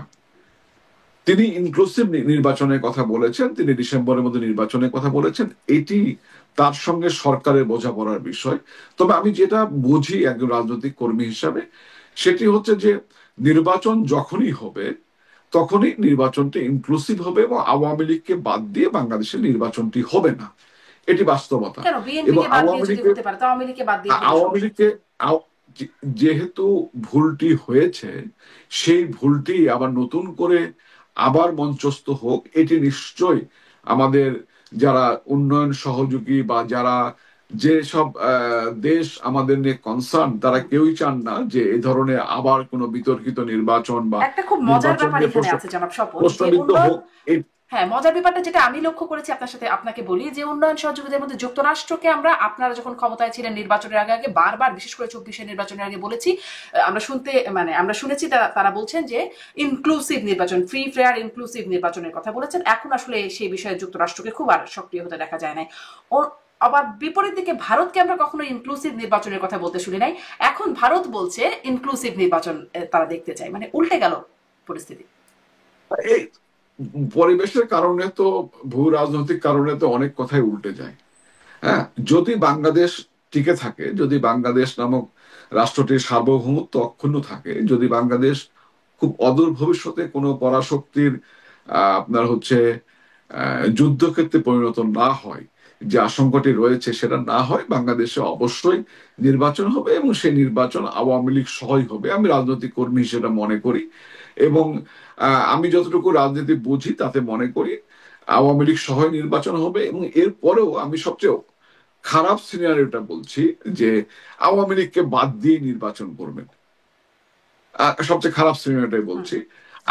তিনি ইনক্লুসিভ নির্বাচনের কথা বলেছেন, তিনি ডিসেম্বরের মধ্যে নির্বাচনের কথা বলেছেন। এটি তার সঙ্গে সরকারের বোঝাপড়ার বিষয়। তবে আমি যেটা বুঝি একজন রাজনৈতিক কর্মী হিসাবে, সেটি হচ্ছে যে নির্বাচন যখনই হবে তখনই নির্বাচনটি ইনক্লুসিভ হবে এবং আওয়ামী লীগকে বাদ দিয়ে বাংলাদেশের নির্বাচনটি হবে না, এটি বাস্তবতা। কেন বিএনপি এবং কে বাদ দিয়ে আওয়ামী যদি লীগের হতে পারে তো আওয়ামী লীগকে বাদ দিয়ে হলে আওয়ামী সমস্যা কি? লীগকে যেহেতু ভুলটি হয়েছে, সেই ভুলটি আবার নতুন করে আবার মঞ্চস্থ হোক, এটি নিশ্চয়ই আমাদের যারা উন্নয়ন সহযোগী বা যারা যেসব দেশ আমাদের নিয়ে কনসার্ন, তারা কেউই চান না যে এই ধরনের আবার কোনো বিতর্কিত নির্বাচন বা একটা খুব মজার নির্বাচন ব্যাপার নিয়ে এখানে আছে জনাব স্বপন, যে প্রশ্নবিদ্ধ উন্নয়ন, হোক। এই হ্যাঁ মজার ব্যাপারটা যেটা আমি লক্ষ্য করেছি আপনার সাথে, আপনাকে বলি যে উন্নয়ন সহযোগীদের মধ্যে যুক্তরাষ্ট্রকে আমরা, আপনারা যখন ক্ষমতায় ছিলেন নির্বাচনের আগে আগে বারবার, বিশেষ করে 24-এর নির্বাচনের আগে বলেছি, আমরা শুনতে মানে আমরা শুনেছি তারা বলছেন যে ইনক্লুসিভ নির্বাচন, ফ্রি ফেয়ার ইনক্লুসিভ নির্বাচনের কথা বলেছেন। এখন আসলে সেই বিষয়ে যুক্তরাষ্ট্রকে খুব আর সক্রিয় হতে দেখা যায় নাই। আবার বিপরীত দিকে ভারতকে আমরা কখনো ইনক্লুসিভ নির্বাচনের কথা বলতে শুনি নাই, এখন ভারত বলছে ইনক্লুসিভ নির্বাচন তারা দেখতে চায়, মানে উল্টে গেল পরিস্থিতি। এই পরিবেশের কারণে তো, ভূ রাজনৈতিক কারণে তো অনেক কথাই উল্টে যায়। হ্যাঁ, যদি বাংলাদেশ টিকে থাকে, যদি বাংলাদেশ নামক রাষ্ট্রটির সার্বভৌমত্ব অক্ষুণ্ণ থাকে, যদি বাংলাদেশ খুব অদূর ভবিষ্যতে কোনো পরাশক্তির আপনার হচ্ছে যুদ্ধক্ষেত্রে পরিণত না হয়, যে আশঙ্কাটি রয়েছে সেটা না হয়, বাংলাদেশে অবশ্যই নির্বাচন হবে এবং সেই নির্বাচন আওয়ামী লীগ সহই হবে, আমি রাজনৈতিক কর্মী হিসেবে মনে করি। এবং আমি যতটুকু রাজনীতি বুঝি তাতে মনে করি আওয়ামী লীগ সহই নির্বাচন হবে। এবং এরপরেও আমি সবচেয়ে খারাপ সিনারিওটা বলছি, যে আওয়ামী লীগকে বাদ দিয়ে নির্বাচন করবেন। সবচেয়ে খারাপ সিনারিওটাই হুম। বলছি।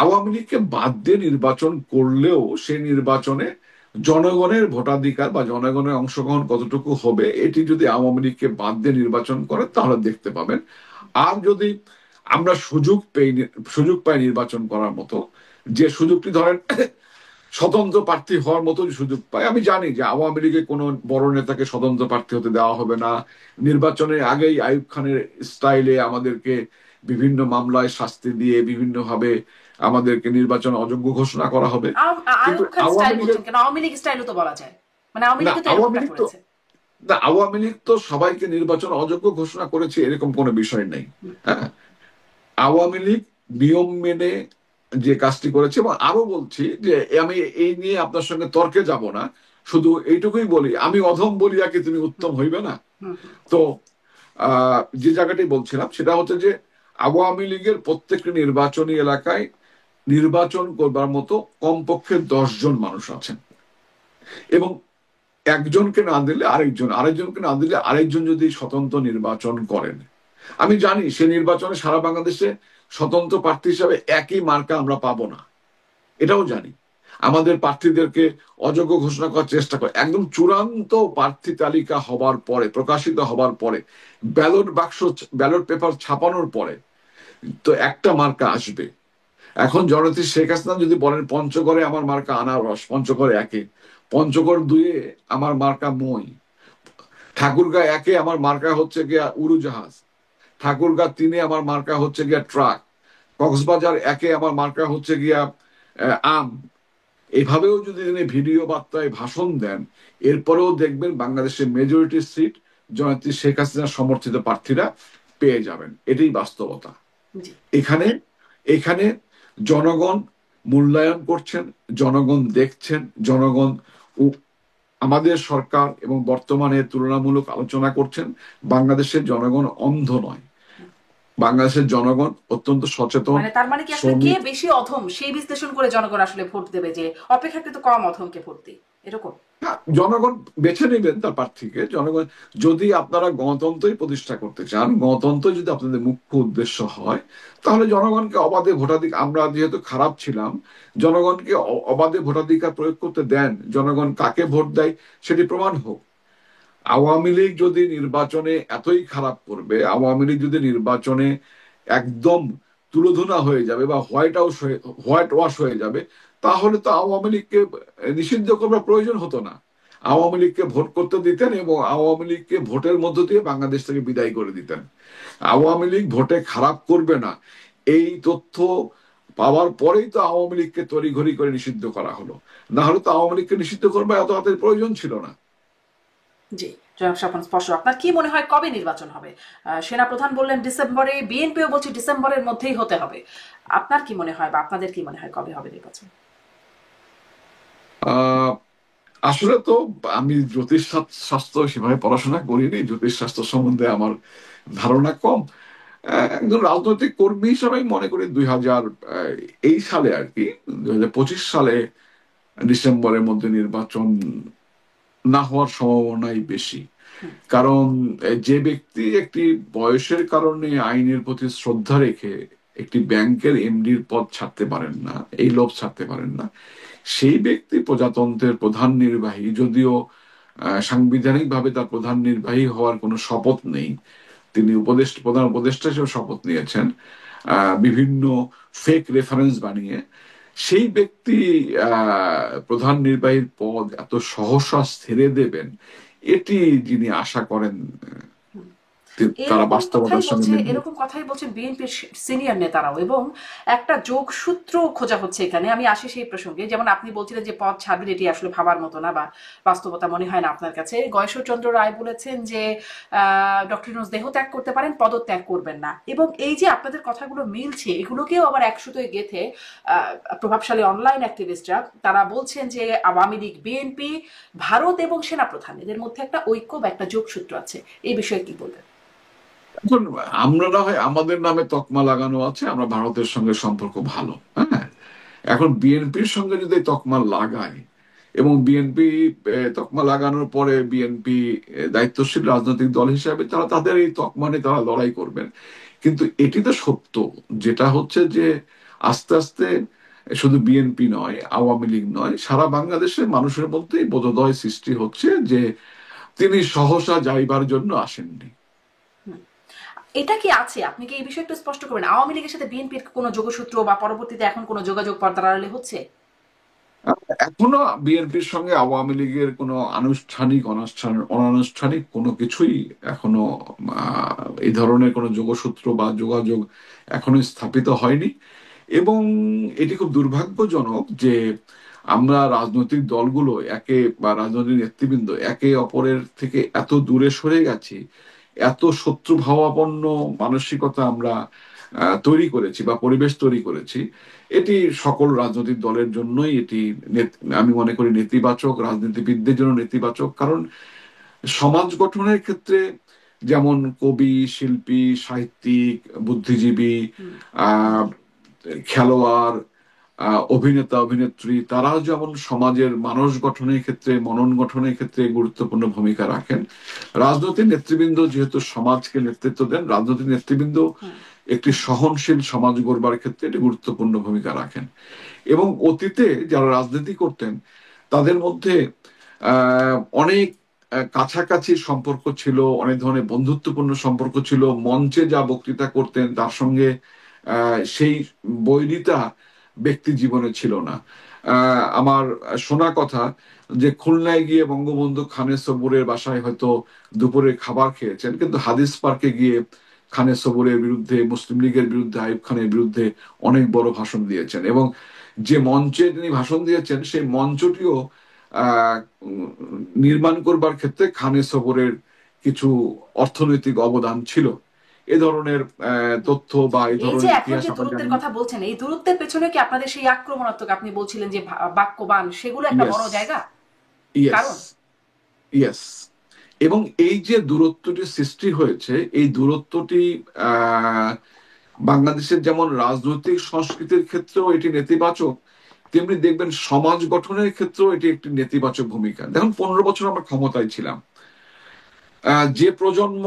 আওয়ামী লীগকে বাদ দিয়ে নির্বাচন করলেও সেই নির্বাচনে জনগণের ভোটাধিকার বা জনগণের অংশগ্রহণ কতটুকু হবে, এটি যদি আওয়ামী লীগকে বাদ দিয়ে নির্বাচন করে তাহলে দেখতে পাবেন। আর যদি আমরা সুযোগ পাই নির্বাচন করার মতো, যে সুযোগটি ধরেন স্বতন্ত্র প্রার্থী হওয়ার মতো সুযোগ পায়, আমি জানি যে আওয়ামী লীগের কোনো বড় নেতাকে স্বতন্ত্র প্রার্থী হতে দেওয়া হবে না, নির্বাচনের আগেই আইয়ুব খানের স্টাইলে আমাদেরকে বিভিন্ন মামলায় শাস্তি দিয়ে বিভিন্ন ভাবে আমাদেরকে নির্বাচন অযোগ্য ঘোষণা করা হবে। কিন্তু আয়ুব খান আওয়ামী স্টাইল লীগের, বলছেন কেন? আওয়ামী লীগ স্টাইলও তো বলা যায়, মানে আওয়ামী না লীগও তো আওয়ামী এরকমটা লীগ তো করেছে। না আওয়ামী লীগ তো সবাইকে নির্বাচন অযোগ্য ঘোষণা করেছে, এরকম কোনো বিষয় নেই। হ্যাঁ, আওয়ামী লীগ নিয়ম মেনে যে কাজটি করেছে। এবং আরো বলছি যে আমি এই নিয়ে আপনার সঙ্গে তর্কে যাব না, শুধু এইটুকুই বলি, আমি অধম বলিয়া কি তুমি উত্তম হইবে না। হুম হুম। তো যে জায়গাটি বলছিলাম সেটা হচ্ছে যে আওয়ামী লীগের প্রত্যেকটি নির্বাচনী এলাকায় নির্বাচন করবার মতো কমপক্ষে 10 জন মানুষ আছেন, এবং একজনকে না দিলে আরেকজন, আরেকজনকে না দিলে আরেকজন যদি স্বতন্ত্র নির্বাচন করেন, আমি জানি সে নির্বাচনে সারা বাংলাদেশে স্বতন্ত্র প্রার্থী হিসাবে একই মার্কা আমরা পাবো না, এটাও জানি। আমাদের প্রার্থীদেরকে অযোগ্য ঘোষণা করার চেষ্টা করে, একদম চূড়ান্ত প্রার্থী তালিকা হবার পরে, প্রকাশিত হবার পরে, ব্যালট পেপার ছাপানোর পরে তো একটা মার্কা আসবে। এখন জননেত্রী শেখ হাসিনা যদি বলেন পঞ্চগড়ে আমার মার্কা আনারস, পঞ্চগড় একে, পঞ্চগড় দুইয়ে আমার মার্কা মই, ঠাকুরগাঁ একে আমার মার্কা হচ্ছে গিয়া উড়োজাহাজ, ঠাকুরগাঁ তিনে আমার মার্কা হচ্ছে গিয়া ট্রাক, কক্সবাজার একে আমার মার্কা হচ্ছে গিয়া আম। এভাবেও যদি তিনি ভিডিও বার্তায় ভাষণ দেন, এরপরেও দেখবেন বাংলাদেশের মেজরিটি সিট জননেত্রী শেখ হাসিনা সমর্থিত প্রার্থীরা পেয়ে যাবেন, এটাই বাস্তবতা। জি। এখানে এখানে জনগণ মূল্যায়ন করছেন, জনগণ দেখছেন, জনগণ আমাদের সরকার এবং বর্তমানে তুলনামূলক আলোচনা করছেন। বাংলাদেশের জনগণ অন্ধ নয়, বাংলাদেশের জনগণ অত্যন্ত সচেতন, মানে তার মানে কি আসলে কে শ্রমিক। বেশি অধম সেই বিশ্লেষণ করে জনগণ আসলে ভোট দেবে, যে অপেক্ষাকৃত কম অধমকে ভোট দিই, এরকম? হ্যাঁ, জনগণ বেছে নেবেন তার প্রার্থীকে। জনগণ, যদি আপনারা গণতন্ত্রই প্রতিষ্ঠা করতে চান, গণতন্ত্র যদি আপনাদের মুখ্য উদ্দেশ্য হয়, তাহলে জনগণকে অবাধে ভোটাধিকার, আমরা যেহেতু খারাপ ছিলাম, জনগণকে অবাধে ভোটাধিকার প্রয়োগ করতে দেন, জনগণ কাকে ভোট দেয় সেটি প্রমাণ হোক। আওয়ামী লীগ যদি নির্বাচনে এতই খারাপ করবে, আওয়ামী লীগ যদি নির্বাচনে একদম তুলোধুনা হয়ে যাবে বা হোয়াইট ওয়াশ হয়ে যাবে, তাহলে তো আওয়ামী লীগকে নিষিদ্ধ করবার প্রয়োজন হতো না। আওয়ামী লীগকে ভোট করতে দিতেন এবং আওয়ামী লীগকে ভোটের মধ্য দিয়ে বাংলাদেশ থেকে বিদায় করে দিতেন। আওয়ামী লীগ ভোটে খারাপ করবে না, এই তথ্য পাওয়ার পরেই তো আওয়ামী লীগকে তড়িঘড়ি করে নিষিদ্ধ করা হলো। না হলে তো আওয়ামী লীগকে নিষিদ্ধ করবার এত হাতের প্রয়োজন ছিল না। জি, জনাব স্বপন স্পষ্ট। আপনার কি মনে হয় কবে নির্বাচন হবে? সেনাপ্রধান বললেন ডিসেম্বরে, বিএনপিও বলছে ডিসেম্বরের মধ্যেই হতে হবে। আপনার কি মনে হয় বা আপনাদের কি মনে হয় কবে হবে নির্বাচন? আহ আসলে তো আমি জ্যোতিষ শাস্ত্র সেভাবে পড়াশোনা করিনি, জ্যোতিষ শাস্ত্র সম্বন্ধে আমার ধারণা কম। একজন রাজনৈতিক কর্মী হিসাবে আমি মনে করি 2000 এই সালে আর কি 2025 সালে ডিসেম্বরের মধ্যে নির্বাচন না হওয়ার সম্ভাবনাই বেশি। কারণ যে ব্যক্তি একটি বয়সের কারণে আইনের প্রতি শ্রদ্ধা রেখে একটি ব্যাংকের এমডির পদ ছাড়তে পারেন না, এই লোভ ছাড়তে পারেন না, সেই ব্যক্তি প্রজাতন্ত্রের প্রধান নির্বাহী, যদিও সাংবিধানিক ভাবে তার প্রধান নির্বাহী হওয়ার কোনো শপথ নেই। তিনি প্রধান উপদেষ্টা হিসেবে শপথ নিয়েছেন বিভিন্ন ফেক রেফারেন্স বানিয়ে। সেই ব্যক্তি প্রধান নির্বাহীর পদ এত সহসা ছেড়ে দেবেন, এটি যিনি আশা করেন তারা বাস্তবতার সঙ্গে মিল এরকম কথাই বলছেন বিএনপির সিনিয়র নেতারাও, এবং একটা যোগসূত্র খোঁজা হচ্ছে এখানে। আমি আসি সেই প্রসঙ্গে। যেমন আপনি বলছিলেন যে পদ ছাড়বেন, এটি আসলে ভাবার মতো না বা বাস্তবতা মনে হয় না আপনার কাছে। গয়েশ্বরচন্দ্র রায় বলেছেন যে ডক্টর ইউনূস দেহ ত্যাগ করতে পারেন, পদত্যাগ করবেন না। এবং এই যে আপনাদের কথাগুলো মিলছে, এগুলোকেও আবার একসুতোয় গেথে প্রভাবশালী অনলাইন অ্যাক্টিভিস্টরা তারা বলছেন যে আওয়ামী লীগ, বিএনপি, ভারত এবং সেনাপ্রধান এদের মধ্যে একটা ঐক্য বা একটা যোগসূত্র আছে। এই বিষয়ে কি বলবেন? এখন আমরা না হয় আমাদের নামে তকমা লাগানো আছে, আমরা ভারতের সঙ্গে সম্পর্ক ভালো, হ্যাঁ। এখন বিএনপির সঙ্গে যদি তকমা লাগায় এবং বিএনপি তকমা লাগানোর পরে বিএনপি দায়িত্বশীল রাজনৈতিক দল হিসাবে তারা তাদের এই তকমা নিয়ে তারা লড়াই করবেন। কিন্তু এটি তো সত্য, যেটা হচ্ছে যে আস্তে আস্তে শুধু বিএনপি নয়, আওয়ামী লীগ নয়, সারা বাংলাদেশের মানুষের মধ্যেই বোধোদয় সৃষ্টি হচ্ছে যে তিনি সহসা যাইবার জন্য আসেননি। এটা কি আছে? আপনি কি এই বিষয়ে একটু স্পষ্ট করবেন? আওয়ামী লীগের সাথে বিএনপির কোনো যোগসূত্র বা পরবর্তীতে এখন কোনো যোগাযোগ পর্দার আড়ালে হচ্ছে? এখনো বিএনপির সঙ্গে আওয়ামী লীগের কোনো আনুষ্ঠানিক অনানুষ্ঠানিক কোনো কিছুই এখনো এই ধরনের কোনো যোগসূত্র বা যোগাযোগ এখনো স্থাপিত হয়নি। এবং এটি খুব দুর্ভাগ্যজনক যে আমরা রাজনৈতিক দলগুলো বা রাজনৈতিক নেতৃবৃন্দ একে অপরের থেকে এত দূরে সরে গেছি, এত শত্রুভাবাপন্ন মানসিকতা আমরা তৈরি করেছি বা পরিবেশ তৈরি করেছি। এটি সকল রাজনৈতিক দলের জন্যই এটি আমি মনে করি নেতিবাচক, রাজনীতিবিদদের জন্য নেতিবাচক। কারণ সমাজ গঠনের ক্ষেত্রে যেমন কবি, শিল্পী, সাহিত্যিক, বুদ্ধিজীবী, আহ খেলোয়াড়, অভিনেতা, অভিনেত্রী, তারাও যেমন সমাজের মানুষ গঠনের ক্ষেত্রে, মনন গঠনের ক্ষেত্রে গুরুত্বপূর্ণ ভূমিকা রাখেন, রাজনৈতিক নেতৃবৃন্দ যেহেতু সমাজকে নেতৃত্ব দেন, রাজনৈতিক নেতৃবৃন্দ একটি সহনশীল সমাজ গড়বার ক্ষেত্রে একটি গুরুত্বপূর্ণ ভূমিকা রাখেন। এবং অতীতে যারা রাজনীতি করতেন তাদের মধ্যে অনেক কাছাকাছি সম্পর্ক ছিল, অনেক ধরনের বন্ধুত্বপূর্ণ সম্পর্ক ছিল। মঞ্চে যা বক্তৃতা করতেন তার সঙ্গে সেই বৈরিতা ব্যক্তি জীবনে ছিল না। আমার শোনা কথা যে খুলনায় গিয়ে বঙ্গবন্ধু খানের সবুরের বাসায় হয়তো দুপুরে খাবার খেয়েছেন, কিন্তু হাদিস পার্কে গিয়ে খানের সবুরের বিরুদ্ধে, মুসলিম লীগের বিরুদ্ধে, আইয়ুব খানের বিরুদ্ধে অনেক বড় ভাষণ দিয়েছেন। এবং যে মঞ্চে তিনি ভাষণ দিয়েছেন সেই মঞ্চটিও আহ নির্মাণ করবার ক্ষেত্রে খানের সবরের কিছু অর্থনৈতিক অবদান ছিল। এ ধরনের তথ্য বা এই এই যে ধরনের এখন ইতিহাস যে আমরা দূরত্বের জানি। কথা বলছেন, এই দূরত্বের পেছনে কি আপনাদের সেই আক্রমণাত্মক, আপনি বলছিলেন যে বাক্যবান, সেগুলো একটা ইয়েস, বড় জায়গা ইয়েস, কারণ? ইয়েস। এবং এই যে দূরত্বটি সৃষ্টি হয়েছে, এই দূরত্বটি আহ বাংলাদেশের যেমন রাজনৈতিক সংস্কৃতির ক্ষেত্রেও এটি নেতিবাচক, তেমনি দেখবেন সমাজ গঠনের ক্ষেত্রেও এটি একটি নেতিবাচক ভূমিকা। দেখুন, 15 বছর আমরা ক্ষমতায় ছিলাম। যে প্রজন্ম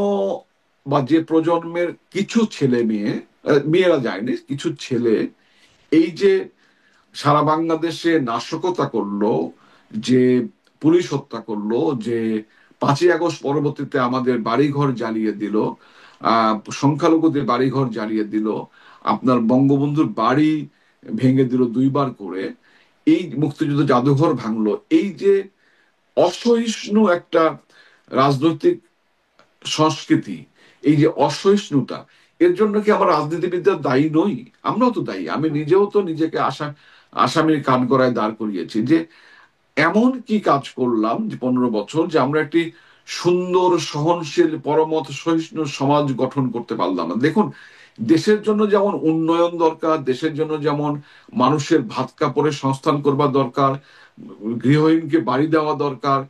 বা যে প্রজন্মের কিছু ছেলে মেয়ে, মেয়েরা যায়নি, কিছু ছেলে এই যে সারা বাংলাদেশে নাশকতা করলো, যে পুলিশ হত্যা করলো, যে 5ই আগস্ট পরবর্তীতে আমাদের বাড়িঘর জ্বালিয়ে দিল, সংখ্যালঘুদের বাড়িঘর জ্বালিয়ে দিল, আপনার বঙ্গবন্ধুর বাড়ি ভেঙে দিল 2বার করে, এই মুক্তিযুদ্ধ জাদুঘর ভাঙলো, এই যে অসহিষ্ণু একটা রাজনৈতিক সংস্কৃতি, এই যে অসহিষ্ণুতা, এর জন্য কি আমরা রাজনীতিবিদরা দায়ী নই? আমরাও তো দায়ী। আমি নিজেও তো নিজেকে আসামির কাঠগড়ায় দাঁড় করিয়েছি যে এমন কি কাজ করলাম যে 15 বছর যে আমরা একটি সুন্দর সহনশীল পরমত সহিষ্ণু সমাজ গঠন করতে পারলাম না। দেখুন, দেশের জন্য যেমন উন্নয়ন দরকার, দেশের জন্য যেমন মানুষের ভাত কাপড়ের সংস্থান করবার দরকার, গৃহহীনকে বাড়ি দেওয়া দরকার,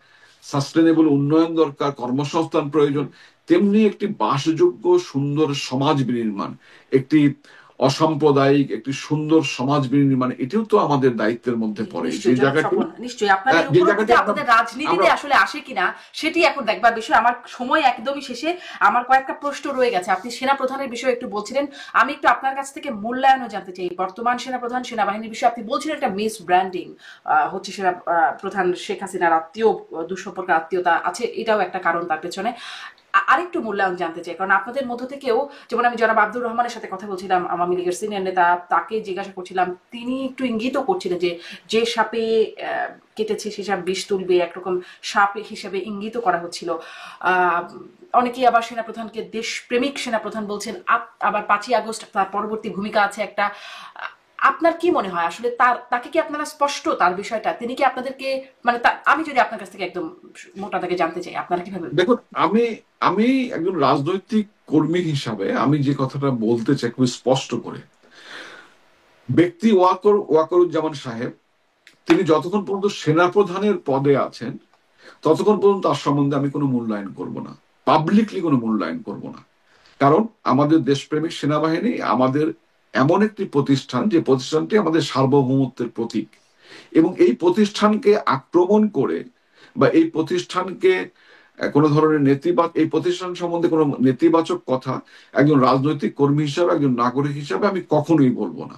সাস্টেনেবল উন্নয়ন দরকার, কর্মসংস্থান প্রয়োজন, তেমনি একটি বাসযোগ্য সুন্দর সমাজ বিনির্মাণ, একটি অসাম্প্রদায়িক একটি সুন্দর সমাজ বিনির্মাণ, এটিও তো আমাদের দায়িত্বের মধ্যে পড়ে। যে নিশ্চয়ই জনাব জায়গাটি স্বপন, নিশ্চয়ই আপনাদের যে উপলব্ধিতে জায়গাটি আমরা আপনাদের আমরা রাজনীতিতে আসলে আসে কিনা সেটি এখন দেখবার বিষয়। আমার সময় একদমই শেষে, আমার কয়েকটা প্রশ্ন রয়ে গেছে। আপনি সেনা প্রধানের বিষয়ে একটু বলছিলেন, আমি একটু আপনার কাছ থেকে মূল্যায়নও জানতে চাই। বর্তমান সেনা প্রধান, সেনাবাহিনীর বিষয়ে আপনি বলছিলেন একটা মিস ব্র্যান্ডিং হচ্ছে, সেনা প্রধান শেখ হাসিনার আত্মীয়, দুঃসম্পর্কের আত্মীয়তা আছে, এটাও একটা কারণ তার পেছনে। আরেকটু মূল্যায়ন জানতে চাই, কারণ আপনাদের মধ্য থেকেও, যেমন আমি জনাব আব্দুর রহমানের সাথে কথা বলছিলাম, আওয়ামী লীগের সিনিয়র নেতা, তাকে জিজ্ঞাসা করছিলাম, তিনি একটু ইঙ্গিত করছিলেন যে যে সাপে কেটেছে সে সাপ বিষ তুলবে, একরকম সাপ হিসেবে ইঙ্গিত করা হচ্ছিল। আহ, অনেকেই আবার সেনাপ্রধানকে দেশপ্রেমিক সেনাপ্রধান বলছেন, আবার 5ই আগস্ট তার পরবর্তী ভূমিকা আছে একটা। আপনার কি মনে হয় আসলে তাকে কি আপনারা স্পষ্ট তার বিষয়টা, তিনি কি আপনাদেরকে, মানে আমি যদি আপনার কাছ থেকে একদম মোটা দাগে জানতে চাই, আপনারা কিভাবে? দেখুন, আমি আমি একজন রাজনৈতিক কর্মী হিসাবে আমি যে কথাটা বলতে চাই খুব স্পষ্ট করে, ব্যক্তি ওয়াকরুজ্জামান সাহেব, তিনি যতক্ষণ পর্যন্ত সেনাপ্রধানের পদে আছেন ততক্ষণ পর্যন্ত তার সম্বন্ধে আমি কোনো মূল্যায়ন করব না, পাবলিকলি কোনো মূল্যায়ন করব না। কারণ আমাদের দেশপ্রেমিক সেনাবাহিনী আমাদের এমন একটি প্রতিষ্ঠান, যে প্রতিষ্ঠানটি আমাদের সার্বভৌমত্বের প্রতীক, এবং এই প্রতিষ্ঠানকে আক্রমণ করে বা এই প্রতিষ্ঠানকে কোনো ধরনের এই প্রতিষ্ঠান সম্বন্ধে কোনো নেতিবাচক কথা একজন রাজনৈতিক কর্মী হিসাবে, একজন নাগরিক হিসাবে আমি কখনোই বলবো না।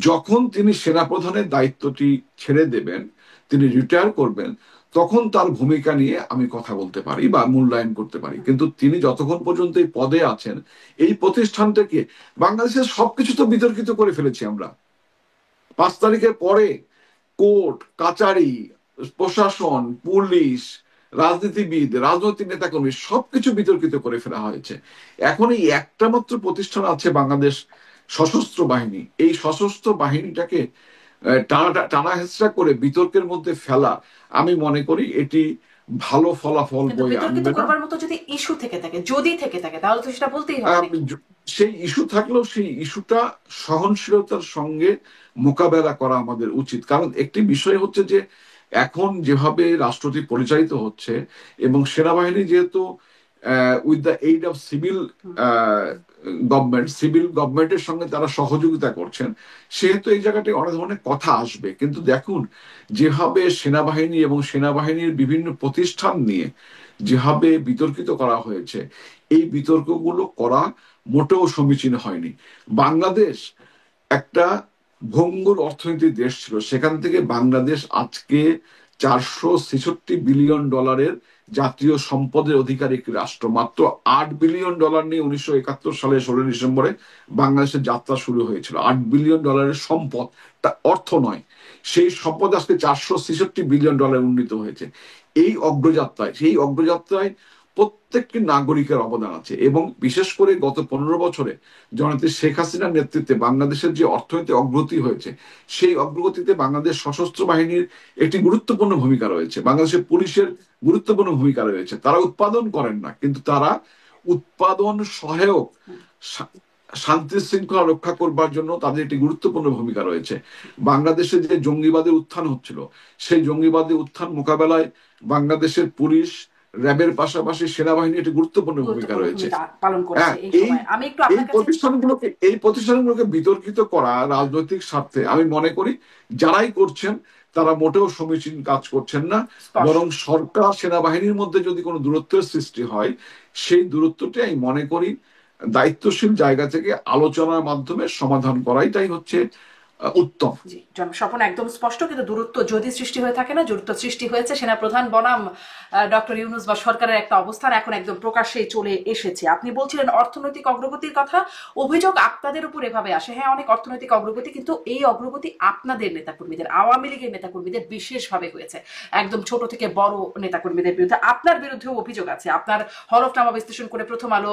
যখন তিনি সেনাপ্রধানের দায়িত্বটি ছেড়ে দেবেন, তিনি রিটায়ার করবেন, তখন তার ভূমিকা নিয়ে আমি কথা বলতে পারি বা মূল্যায়ন করতে পারি। কিন্তু তিনি যতক্ষণ পর্যন্ত এই পদে আছেন, এই প্রতিষ্ঠানটাকে, বাংলাদেশের সবকিছু তো বিতর্কিত করে ফেলেছি আমরা। 5 তারিখের পরে কোর্ট কাচারি, প্রশাসন, পুলিশ, রাজনীতিবিদ, রাজনৈতিক নেতাকর্মী সবকিছু বিতর্কিত করে ফেলা হয়েছে। এখন এই একটা মাত্র প্রতিষ্ঠান আছে বাংলাদেশ সশস্ত্র বাহিনী। এই সশস্ত্র বাহিনীটাকে টানা হেঁচড়া করে বিতর্কের মধ্যে ফেলা, আমি মনে করি এটি ভালো ফলাফল কিন্তু বয়ে বিতর্কিত আনবে না। করবার মতো যদি ইস্যু থেকে থাকে, যদি থেকে থাকে, তাহলে তো সেটা বলতেই হবে নাকি? সেই ইস্যু থাকলেও সেই ইস্যুটা সহনশীলতার সঙ্গে মোকাবেলা করা আমাদের উচিত। কারণ একটি বিষয় হচ্ছে যে এখন যেভাবে রাষ্ট্রটি পরিচালিত হচ্ছে, এবং সেনাবাহিনী যেহেতু with the aid of civil civil গভর্নমেন্টের সঙ্গে তারা সহযোগিতা করছেন, সেহেতু এই জায়গাটি অনেক ধরনের কথা আসবে। কিন্তু দেখুন, যেভাবে সেনাবাহিনী এবং সেনাবাহিনীর বিভিন্ন প্রতিষ্ঠান নিয়ে যেভাবে বিতর্কিত করা হয়েছে, এই বিতর্কগুলো করা মোটেও সমীচীন হয়নি। বাংলাদেশ একটা ভঙ্গুর অর্থনীতির দেশ ছিল, সেখান থেকে বাংলাদেশ আজকে $466 বিলিয়ন জাতীয় সম্পদের অধিকারী একটি রাষ্ট্র। মাত্র $8 বিলিয়ন নিয়ে 1971 সালে 16 ডিসেম্বরে বাংলাদেশের যাত্রা শুরু হয়েছিল। $8 বিলিয়ন সম্পদ, তা অর্থ নয়। সেই সম্পদ আজকে $466 বিলিয়ন উন্নীত হয়েছে। সেই অগ্রযাত্রায় প্রত্যেকটি নাগরিকের অবদান আছে, এবং বিশেষ করে গত 15 বছরে জননেত্রী শেখ হাসিনার নেতৃত্বে বাংলাদেশের যে অর্থনৈতিক অগ্রগতি হয়েছে, সেই অগ্রগতিতে বাংলাদেশ সশস্ত্র বাহিনীর একটি গুরুত্বপূর্ণ ভূমিকা রয়েছে, বাংলাদেশের পুলিশের গুরুত্বপূর্ণ ভূমিকা রয়েছে। তারা উৎপাদন করেন না, কিন্তু তারা উৎপাদন সহায়ক, শান্তি শৃঙ্খলা রক্ষা করবার জন্য তাদের একটি গুরুত্বপূর্ণ ভূমিকা রয়েছে। বাংলাদেশে যে জঙ্গিবাদের উত্থান হচ্ছিল, সেই জঙ্গিবাদের উত্থান মোকাবেলায় বাংলাদেশের পুলিশ, র্যাবের পাশাপাশি সেনাবাহিনীর একটি গুরুত্বপূর্ণ ভূমিকা গুরুত্বপূর্ণ রয়েছে। ভূমিকা পালন হ্যাঁ, করেছে এই এই সময়। আমি একটু আপনার কাছে, প্রতিষ্ঠানগুলোকে বিতর্কিত করা রাজনৈতিক স্বার্থে, আমি মনে করি যারাই করছেন তারা মোটেও সমীচীন কাজ করছেন না। স্পষ্ট, বরং সরকার সেনাবাহিনীর মধ্যে যদি কোনো দূরত্বের সৃষ্টি হয়, সেই দূরত্বটি আমি মনে করি দায়িত্বশীল জায়গা থেকে আলোচনার মাধ্যমে সমাধান করাইটাই হচ্ছে উত্তম। জি জনস্বপন একদম স্পষ্ট, কিন্তু দূরত্ব যদি সৃষ্টি হয়ে থাকে না, দূরত্ব সৃষ্টি হয়েছে। সেনাপ্রধান বনাম ডক্টর ইউনূস বা সরকারের একটা অবস্থান এখন একদম প্রকাশ্যে চলে এসেছে। আপনি বলছিলেন অর্থনৈতিক অগ্রগতির কথা, অভিযোগ আপনাদের উপর এভাবে আসে, হ্যাঁ অনেক অর্থনৈতিক অগ্রগতি, কিন্তু এই অগ্রগতি আপনাদের নেতাকর্মীদের, আওয়ামী লীগের নেতাকর্মীদের বিশেষভাবে হয়েছে, একদম ছোট থেকে বড় নেতাকর্মীদের বিরুদ্ধে। আপনার বিরুদ্ধেও অভিযোগ আছে। আপনার হলফনামা বিশ্লেষণ করে প্রথম আলো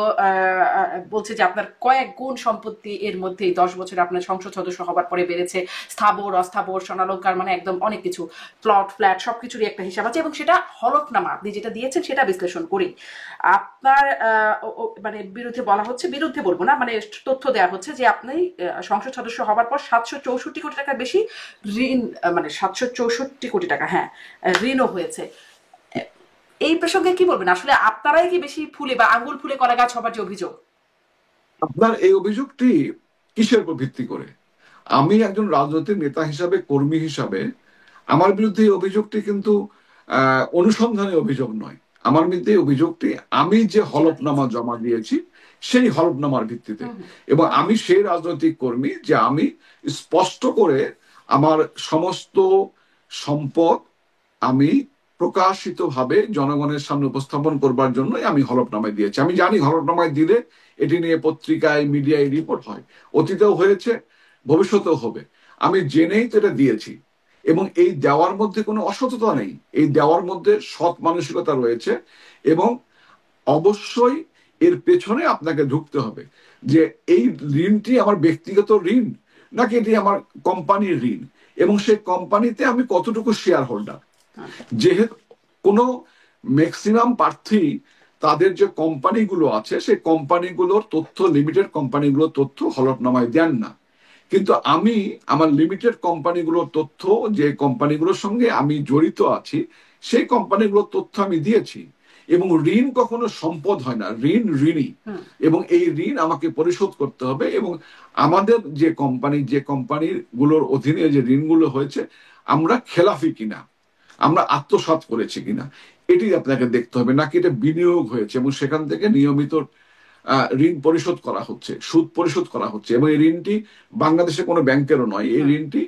বলছে যে আপনার কয়েক গুণ সম্পত্তি এর মধ্যেই 10 বছরে আপনার সংসদ সদস্য হবার পরে বের বেড়েছে, স্থাবর অস্থাবর স্বর্ণালংকার মানে একদম অনেক কিছু, প্লট ফ্ল্যাট সবকিছুরই একটা হিসাব আছে এবং সেটা হলফনামা আপনি যেটা দিয়েছেন সেটা বিশ্লেষণ করি আপনার মানে বিরুদ্ধে বলা হচ্ছে, বিরুদ্ধে বলবো না, মানে তথ্য দেওয়া হচ্ছে যে আপনি সংসদ সদস্য হবার পর 764 কোটি টাকার বেশি ঋণ, মানে 764 কোটি টাকা, হ্যাঁ, ঋণও হয়েছে। এই প্রসঙ্গে কি বলবেন? আসলে আপনারাই কি বেশি ফুলে বা আঙ্গুল ফুলে কলা গাছ হবার যে অভিযোগ? আপনার এই অভিযোগটি কিসের উপর ভিত্তি করে? আমি একজন রাজনৈতিক নেতা হিসাবে, কর্মী হিসাবে আমার বিরুদ্ধে এই অভিযোগটি কিন্তু অনুসন্ধানী অভিযোগ নয়। আমার বিরুদ্ধে এই অভিযোগটি আমি যে যেটা হলফনামা দিয়েছে। জমা দিয়েছি সেই হলফনামার ভিত্তিতে, হুম হুম। এবং আমি সেই রাজনৈতিক কর্মী যে আমি স্পষ্ট করে আমার সমস্ত সম্পদ আমি প্রকাশিতভাবে জনগণের সামনে উপস্থাপন করবার জন্যই আমি হলফনামায় দিয়েছি। আমি জানি হলফনামায় দিলে এটি নিয়ে পত্রিকায়, মিডিয়ায় রিপোর্ট হয়, অতীতেও হয়েছে, ভবিষ্যতেও হবে। আমি জেনেই তো এটা দিয়েছি, এবং এই দেওয়ার মধ্যে কোনো অসততা নেই, এই দেওয়ার মধ্যে সৎ মানসিকতা রয়েছে। এবং অবশ্যই এর পেছনে আপনাকে ঢুকতে হবে যে এই ঋণটি আমার ব্যক্তিগত ঋণ নাকি এটি আমার কোম্পানির ঋণ, এবং সেই কোম্পানিতে আমি কতটুকু শেয়ার হোল্ডার। যেহেতু কোনো ম্যাক্সিমাম প্রার্থী তাদের যে কোম্পানিগুলো আছে সেই কোম্পানিগুলোর তথ্য, লিমিটেড কোম্পানিগুলোর তথ্য হলফনামায় দেন না, কিন্তু আমি আমার লিমিটেড কোম্পানিগুলোর তথ্য, যে কোম্পানিগুলোর সঙ্গে আমি জড়িত আছি সেই কোম্পানিগুলোর তথ্য আমি দিয়েছি। এবং ঋণ কখনো সম্পদ হয় না, ঋণ ঋণী, হুম। এবং এই ঋণ আমাকে পরিশোধ করতে হবে। এবং আমাদের যে কোম্পানি, যে কোম্পানির গুলোর অধীনে যে ঋণগুলো হয়েছে, আমরা খেলাফি কিনা, আমরা আত্মসাৎ করেছি কিনা, এটি আপনাকে দেখতে হবে, নাকি এটা বিনিয়োগ হয়েছে এবং সেখান থেকে নিয়মিত ঋণ পরিশোধ করা হচ্ছে, সুদ পরিশোধ করা হচ্ছে। এবং এই ঋণটি বাংলাদেশের কোনো ব্যাংকেরও নয়, এই হুম। ঋণটি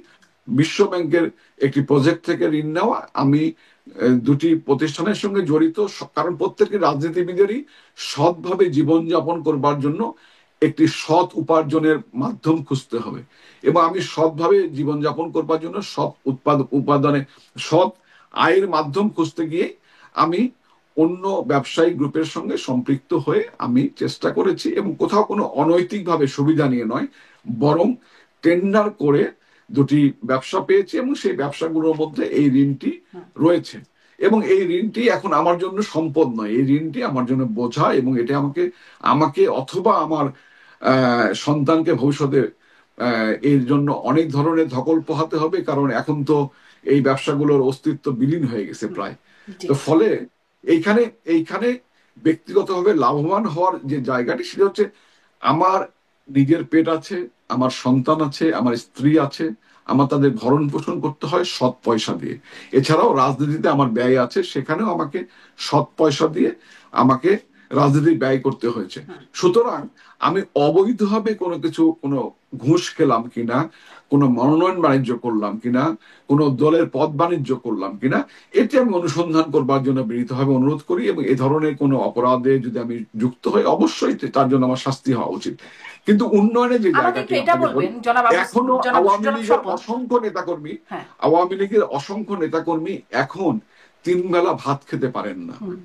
বিশ্ব ব্যাংকের একটি প্রজেক্ট থেকে ঋণ নেওয়া। আমি দুটি প্রতিষ্ঠানের সঙ্গে জড়িত, কারণ প্রত্যেকটি রাজনীতিবিদেরই সৎভাবে জীবনযাপন করবার জন্য একটি সৎ উপার্জনের মাধ্যম খুঁজতে হবে, এবং আমি সৎভাবে জীবনযাপন করবার জন্য সৎ উপাদানে, সৎ আয়ের মাধ্যম খুঁজতে গিয়ে আমি অন্য ব্যবসায়িক গ্রুপের সঙ্গে সম্পৃক্ত হয়ে আমি চেষ্টা করেছি, এবং কোথাও কোনো অনৈতিকভাবে সুবিধা নিয়ে নয়, বরং টেন্ডার করে দুটি ব্যবসা পেয়েছি, এবং সেই ব্যবসাগুলোর মধ্যে এই ঋণটি রয়েছে। এবং এই ঋণটি এখন আমার জন্য সম্পদ নয়, এই ঋণটি আমার জন্য বোঝা, এবং এটা আমাকে আমাকে অথবা আমার সন্তানকে ভবিষ্যতে এর জন্য অনেক ধরনের ধকল পোহাতে হবে, কারণ এখন তো এই ব্যবসাগুলোর অস্তিত্ব বিলীন হয়ে গেছে প্রায়। জি। তো ফলে এইখানে এইখানে ব্যক্তিগতভাবে লাভবান হওয়ার যে জায়গাটি, সেটা হচ্ছে আমার নিজের পেট আছে, আমার সন্তান আছে, আমার স্ত্রী আছে, আমার তাদের ভরণ পোষণ করতে হয় সৎ পয়সা দিয়ে। এছাড়াও রাজনীতিতে আমার ব্যয় আছে, সেখানেও আমাকে সৎ পয়সা দিয়ে আমাকে রাজনীতি ব্যয় করতে হয়েছে। সুতরাং আমি অবৈধভাবে কোনো কিছু, কোনো ঘুষ খেলাম কিনা, কোনো মনোনয়ন বাণিজ্য করলাম কিনা, কোনো দলের পদ বাণিজ্য করলাম কিনা, এটি আমি অনুসন্ধান করবার জন্য বিনীতভাবে অনুরোধ করি। এবং এই ধরনের কোনো অপরাধে যদি আমি যুক্ত হই, অবশ্যই তার জন্য আমার শাস্তি হওয়া উচিত। কিন্তু উন্নয়নের যে আমাকে জায়গাটি একটু এটা আপনাকে বলি, বলবেন জনাব এখনো জনাব আওয়ামী জনাব লীগের স্বপন। অসংখ্য নেতাকর্মী, হ্যাঁ। আওয়ামী লীগের অসংখ্য নেতাকর্মী এখন 3 বেলা ভাত খেতে পারেন না, হুম।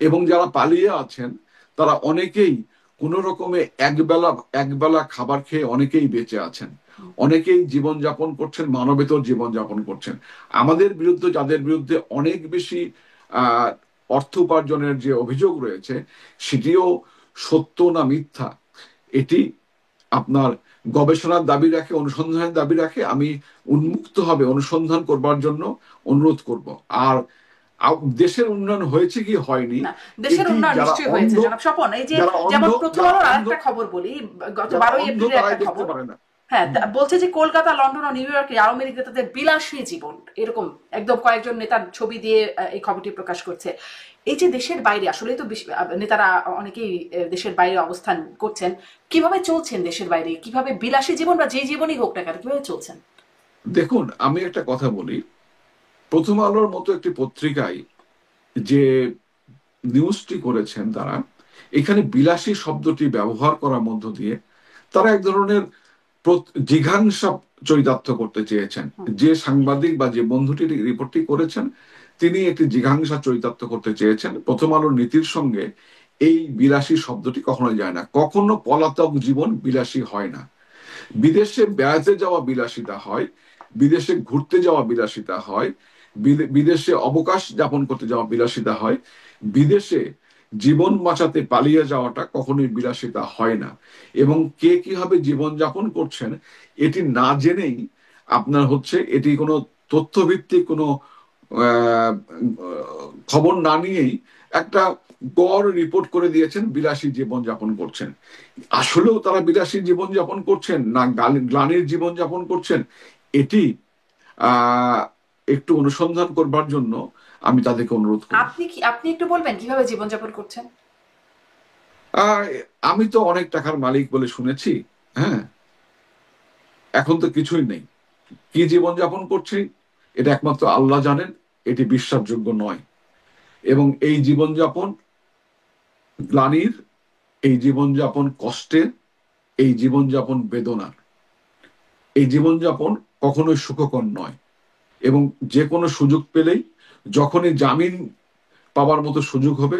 এবং যারা পালিয়ে আছেন তারা অনেকেই কোন রকমে একবেলা একবেলা খাবার খেয়ে অনেকেই বেঁচে আছেন, অনেকেই জীবনযাপন করছেন, মানবেতর জীবনযাপন করছেন। আমাদের বিরুদ্ধে, যাদের বিরুদ্ধে অনেক বেশি আহ অর্থ উপার্জনের যে অভিযোগ রয়েছে, সেটিও সত্য না মিথ্যা, এটি আপনার গবেষণার দাবি রাখে, অনুসন্ধানের দাবি রাখে। আমি উন্মুক্তভাবে অনুসন্ধান করবার জন্য অনুরোধ করব। আর দেশের উন্নয়ন হয়েছে কি হয়নি, না, দেশের এটি উন্নয়ন যারা নিশ্চয়ই অন্ধ, হয়েছে জনাব স্বপন। এই যে যারা অন্ধ, যেমন প্রথম যারা আলোর অন্ধ, আরেকটা খবর বলি, গত যারা 12ই অন্ধ এপ্রিলের তারাই একটা দেখতে খবর। পারে না। হ্যাঁ, বলছে যে কলকাতা, লন্ডন ও নিউ ইয়র্কে আওয়ামী লীগ নেতাদের বিলাসী জীবন, এরকম একদম কয়েকজন নেতার ছবি দিয়ে এই খবরটি প্রকাশ করছে। এই যে দেশের বাইরে, আসলে তো নেতারা অনেকেই দেশের বাইরে অবস্থান করছেন, কিভাবে চলছেন দেশের বাইরে, কিভাবে বিলাসী জীবন বা যে জীবনই হোক না কেন কিভাবে চলছেন? দেখুন, আমি একটা কথা বলি, প্রথম আলোর মতো একটি পত্রিকায় যে নিউজটি করেছেন তারা, এখানে বিলাসী শব্দটি ব্যবহার করার মধ্য দিয়ে তারা এক ধরনের জিঘাংসা চরিতার্থ করতে চেয়েছেন। যে সাংবাদিক বা যে বন্ধুটি রিপোর্টটি করেছেন, তিনি একটি জিঘাংসা চরিতার্থ করতে চেয়েছেন। প্রথম আলোর নীতির সঙ্গে এই বিলাসী শব্দটি কখনো যায় না, কখনো পলাতক জীবন বিলাসী হয় না। বিদেশে বেড়াতে যাওয়া বিলাসিতা হয়, বিদেশে ঘুরতে যাওয়া বিলাসিতা হয়, বিদেশে অবকাশ যাপন করতে যাওয়া বিলাসিতা হয়। বিদেশে জীবন বাঁচাতে পালিয়ে যাওয়াটা কখনোই বিলাসিতা হয় না। এবং কে কিভাবে জীবন যাপন করছেন এটি না জেনেই আপনার হচ্ছে এটি কোনো তথ্যভিত্তিক কোনো আহ, খবর না নিয়েই একটা গড় রিপোর্ট করে দিয়েছেন বিলাসী জীবন যাপন করছেন। আসলেও তারা বিলাসী জীবন যাপন করছেন না গ্লানির জীবন যাপন করছেন, এটি আহ একটু অনুসন্ধান করবার জন্য আমি তাদেরকে অনুরোধ করব। আপনি একটু বলবেন কিভাবে জীবনযাপন করছেন? আহ, আমি তো অনেক টাকার মালিক বলে শুনেছি। হ্যাঁ, এখন তো কিছুই নেই। কি জীবন যাপন করছি এটা একমাত্র আল্লাহ জানেন, এটি বিশ্বাসযোগ্য নয়। এবং এই জীবনযাপন গ্লানির, এই জীবনযাপন কষ্টের, এই জীবনযাপন বেদনার, এই জীবনযাপন কখনোই সুখকর নয়। এবং যে কোনো সুযোগ পেলেই, যখনই জামিন পাওয়ার মতো সুযোগ হবে,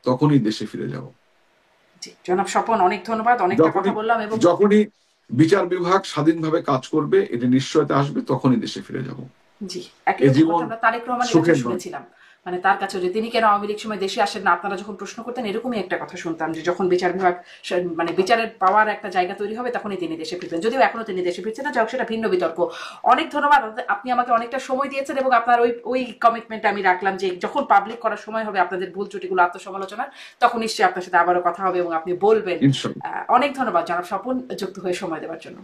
তখনই দেশে ফিরে যাব। জি, জনাব স্বপন, অনেক ধন্যবাদ, অনেকটা কথা যখনই বললাম এবং যখনই বিচার বিভাগ স্বাধীনভাবে কাজ করবে, এটি নিশ্চয়তা আসবে, তখনই দেশে ফিরে যাব। জি, একই এ রকম কথা জীবন আমরা তারেক রহমানের কাছে সুখের নয়। শুনেছিলাম। মানে তার কাছেও যে তিনি কেন আওয়ামী লীগ সময় দেশে আসেন না, আপনারা যখন প্রশ্ন করতেন এরকমই একটা কথা শুনতাম যে যখন বিচার বিভাগ মানে বিচারের পাওয়ার একটা জায়গা তৈরি হবে তখনই তিনি দেশে ফিরবেন। যদিও এখনো তিনি দেশে ফিরছেন না, যাই হোক সেটা ভিন্ন বিতর্ক। অনেক ধন্যবাদ, আপনি আমাকে অনেকটা সময় দিয়েছেন এবং আপনার ওই কমিটমেন্ট আমি রাখলাম যে যখন পাবলিক করার সময় হবে আপনাদের ভুল ত্রুটিগুলো আত্মসমালোচনার, তখন নিশ্চয়ই আপনার সাথে আবারও কথা হবে এবং আপনি বলবেন। ইনশাল্লাহ। অনেক ধন্যবাদ জনাব স্বপন, যুক্ত হয়ে সময় দেওয়ার জন্য।